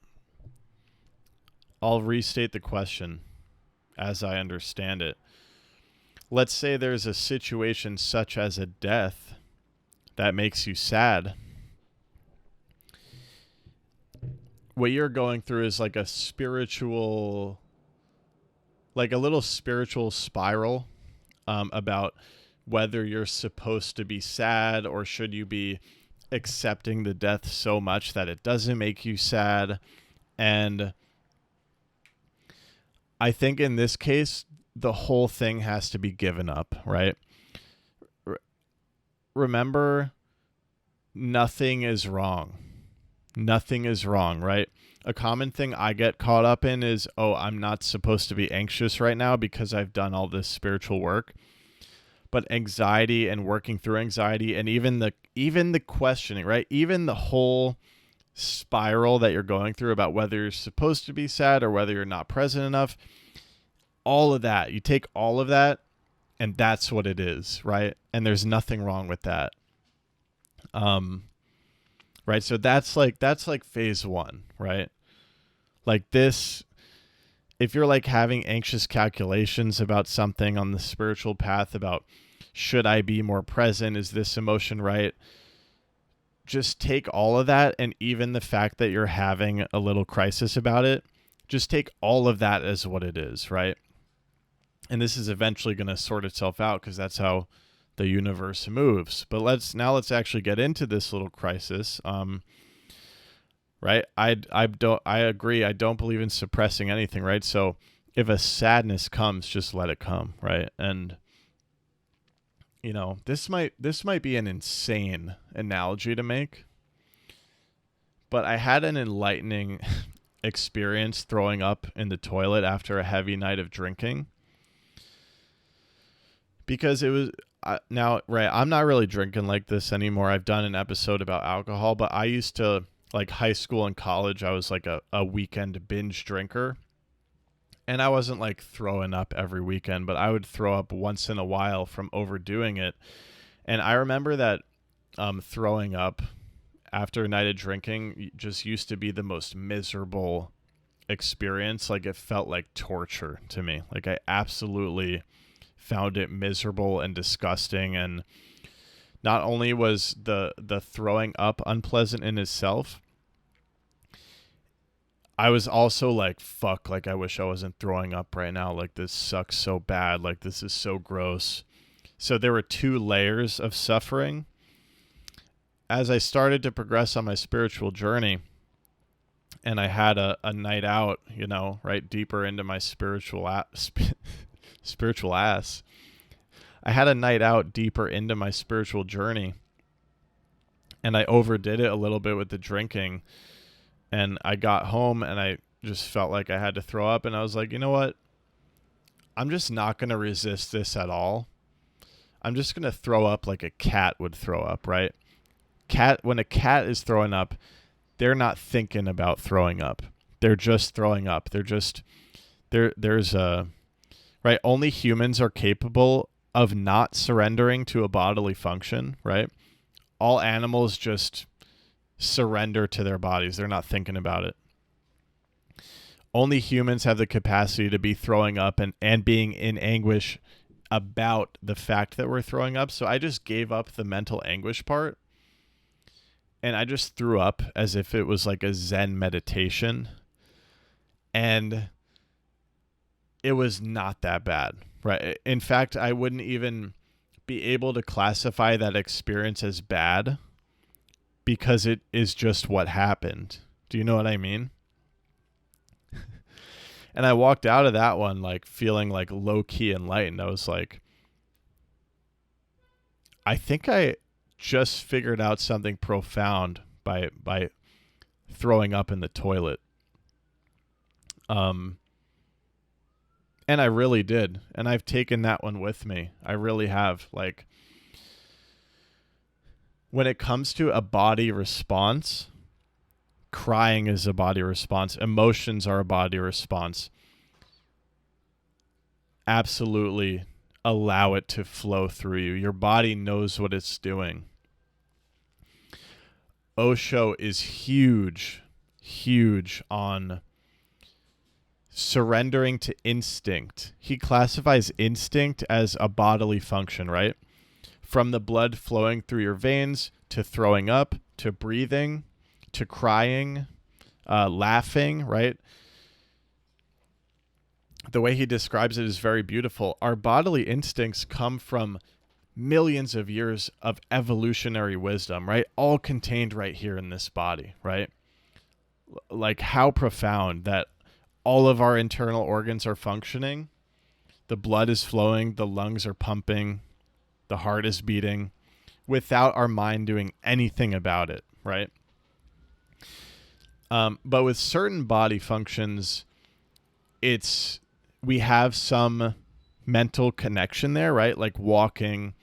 I'll restate the question as I understand it. Let's say there's a situation such as a death that makes you sad. What you're going through is like a little spiritual spiral, about whether you're supposed to be sad or should you be accepting the death so much that it doesn't make you sad. And I think in this case, the whole thing has to be given up, right? Remember, nothing is wrong. Nothing is wrong, right? A common thing I get caught up in is, oh, I'm not supposed to be anxious right now because I've done all this spiritual work. But anxiety and working through anxiety, and even the questioning, right? Even the whole spiral that you're going through about whether you're supposed to be sad or whether you're not present enough, all of that, you take all of that, and that's what it is, right? And there's nothing wrong with that. Right. So that's like phase one, right? Like this, if you're like having anxious calculations about something on the spiritual path about, should I be more present? Is this emotion right? Just take all of that. And even the fact that you're having a little crisis about it, just take all of that as what it is. Right. And this is eventually going to sort itself out because that's how the universe moves. But let's actually get into this little crisis. Right. I agree. I don't believe in suppressing anything. Right. So if a sadness comes, just let it come. Right. And this might be an insane analogy to make, but I had an enlightening experience throwing up in the toilet after a heavy night of drinking, because it was, now, right, I'm not really drinking like this anymore. I've done an episode about alcohol, but I used to, like high school and college, I was like a weekend binge drinker. And I wasn't like throwing up every weekend, but I would throw up once in a while from overdoing it. And I remember that throwing up after a night of drinking just used to be the most miserable experience. Like it felt like torture to me. Like I absolutely found it miserable and disgusting. And not only was the throwing up unpleasant in itself, I was also like, fuck, like I wish I wasn't throwing up right now. Like this sucks so bad. Like this is so gross. So there were 2 layers of suffering. As I started to progress on my spiritual journey, and I had a night out, right deeper into my spiritual ass. I had a night out deeper into my spiritual journey, and I overdid it a little bit with the drinking. And I got home and I just felt like I had to throw up. And I was like, you know what? I'm just not going to resist this at all. I'm just going to throw up like a cat would throw up, right? When a cat is throwing up, they're not thinking about throwing up. They're just throwing up. Right? Only humans are capable of not surrendering to a bodily function, right? All animals just surrender to their bodies. They're not thinking about it. Only humans have the capacity to be throwing up and being in anguish about the fact that we're throwing up. So I just gave up the mental anguish part, and I just threw up as if it was like a Zen meditation. And it was not that bad, right? In fact, I wouldn't even be able to classify that experience as bad, because it is just what happened. Do you know what I mean? And I walked out of that one like feeling like low-key enlightened. I was like, I think I just figured out something profound by throwing up in the toilet. And I really did. And I've taken that one with me. I really have. Like, when it comes to a body response, crying is a body response. Emotions are a body response. Absolutely allow it to flow through you. Your body knows what it's doing. Osho is huge on surrendering to instinct. He classifies instinct as a bodily function, right? From the blood flowing through your veins to throwing up to breathing to crying, laughing, right? The way he describes it is very beautiful. Our bodily instincts come from millions of years of evolutionary wisdom, right? All contained right here in this body, right? Like, how profound that all of our internal organs are functioning. The blood is flowing, the lungs are pumping, the heart is beating without our mind doing anything about it, right? But with certain body functions, we have some mental connection there, right? Like walking,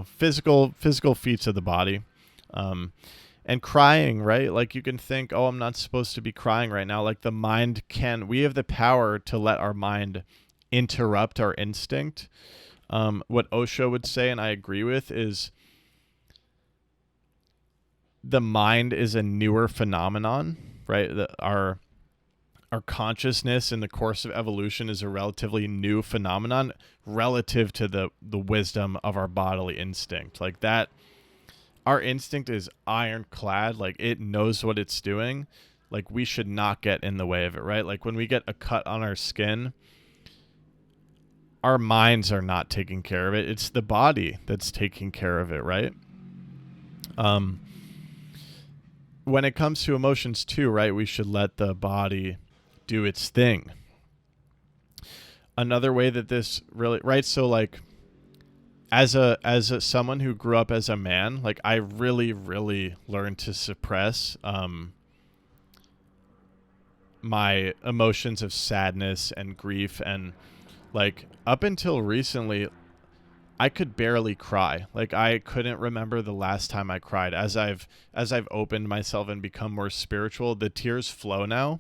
physical feats of the body. And crying, right? Like, you can think, oh, I'm not supposed to be crying right now. Like, the mind we have the power to let our mind interrupt our instinct. What Osho would say, and I agree with, is the mind is a newer phenomenon, right? Our consciousness in the course of evolution is a relatively new phenomenon relative to the wisdom of our bodily instinct. Like that, our instinct is ironclad. Like, it knows what it's doing. Like, we should not get in the way of it, right? Like, when we get a cut on our skin, our minds are not taking care of it. It's the body that's taking care of it, right? When it comes to emotions too, right, we should let the body do its thing. Another way that this really, right, so like, as someone who grew up as a man, like, I really learned to suppress my emotions of sadness and grief, and like, up until recently, I could barely cry. Like, I couldn't remember the last time I cried. As I've opened myself and become more spiritual, the tears flow now.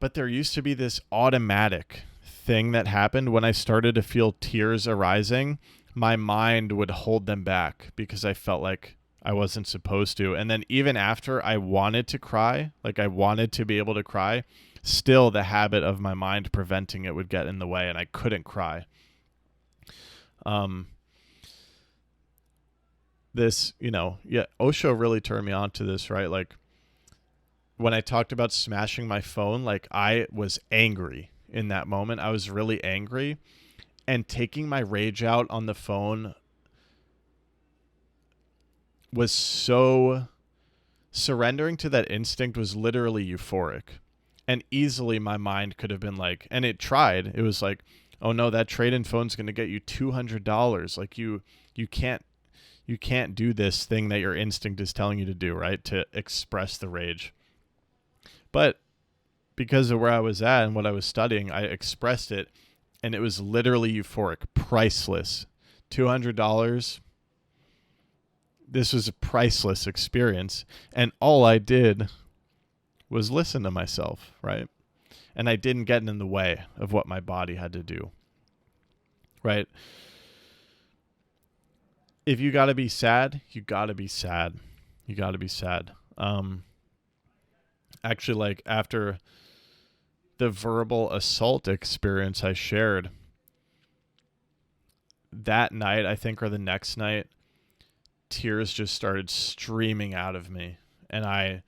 But there used to be this automatic thing that happened when I started to feel tears arising. My mind would hold them back because I felt like I wasn't supposed to. And then even after I wanted to cry, like, I wanted to be able to cry, still the habit of my mind preventing it would get in the way, and I couldn't cry. Osho really turned me on to this, right? Like, when I talked about smashing my phone, like, I was angry in that moment. I was really angry, and taking my rage out on the phone was so, surrendering to that instinct was literally euphoric. And easily my mind could have been like, and it tried, it was like, oh no, that trade-in phone's going to get you $200. Like, you can't do this thing that your instinct is telling you to do, right? To express the rage. But because of where I was at and what I was studying, I expressed it, and it was literally euphoric, priceless. $200. This was a priceless experience. And all I did was listen to myself, right? And I didn't get in the way of what my body had to do, right? If you got to be sad, you got to be sad. You got to be sad. Actually, like, after the verbal assault experience I shared, that night, I think, or the next night, tears just started streaming out of me. And I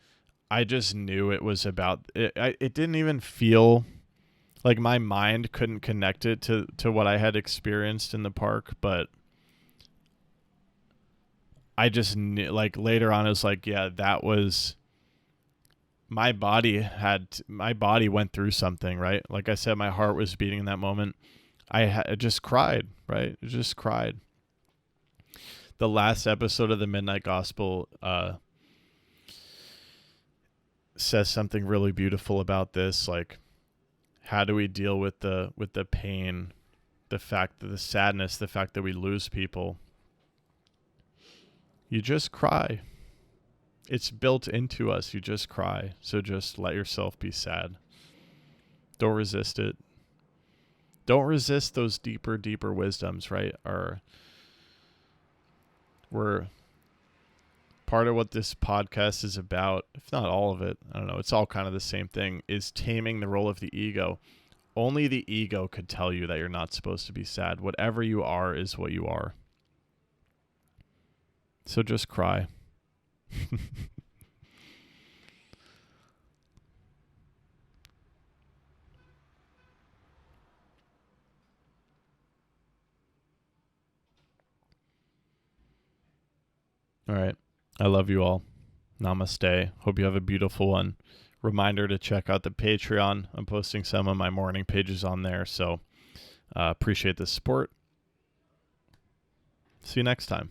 just knew it was about it. It didn't even feel like, my mind couldn't connect it to what I had experienced in the park, but I just knew, like, later on, it was like, yeah, that was, my body went through something, right? Like I said, my heart was beating in that moment. I just cried, right? I just cried. The last episode of the Midnight Gospel says something really beautiful about this. Like, how do we deal with the pain, the fact that the sadness, the fact that we lose people? You just cry. It's built into us. You just cry. So just let yourself be sad. Don't resist it. Don't resist those deeper wisdoms, right? We're part of what this podcast is about, if not all of it, I don't know, it's all kind of the same thing, is taming the role of the ego. Only the ego could tell you that you're not supposed to be sad. Whatever you are is what you are. So just cry. All right. I love you all. Namaste. Hope you have a beautiful one. Reminder to check out the Patreon. I'm posting some of my morning pages on there. So appreciate the support. See you next time.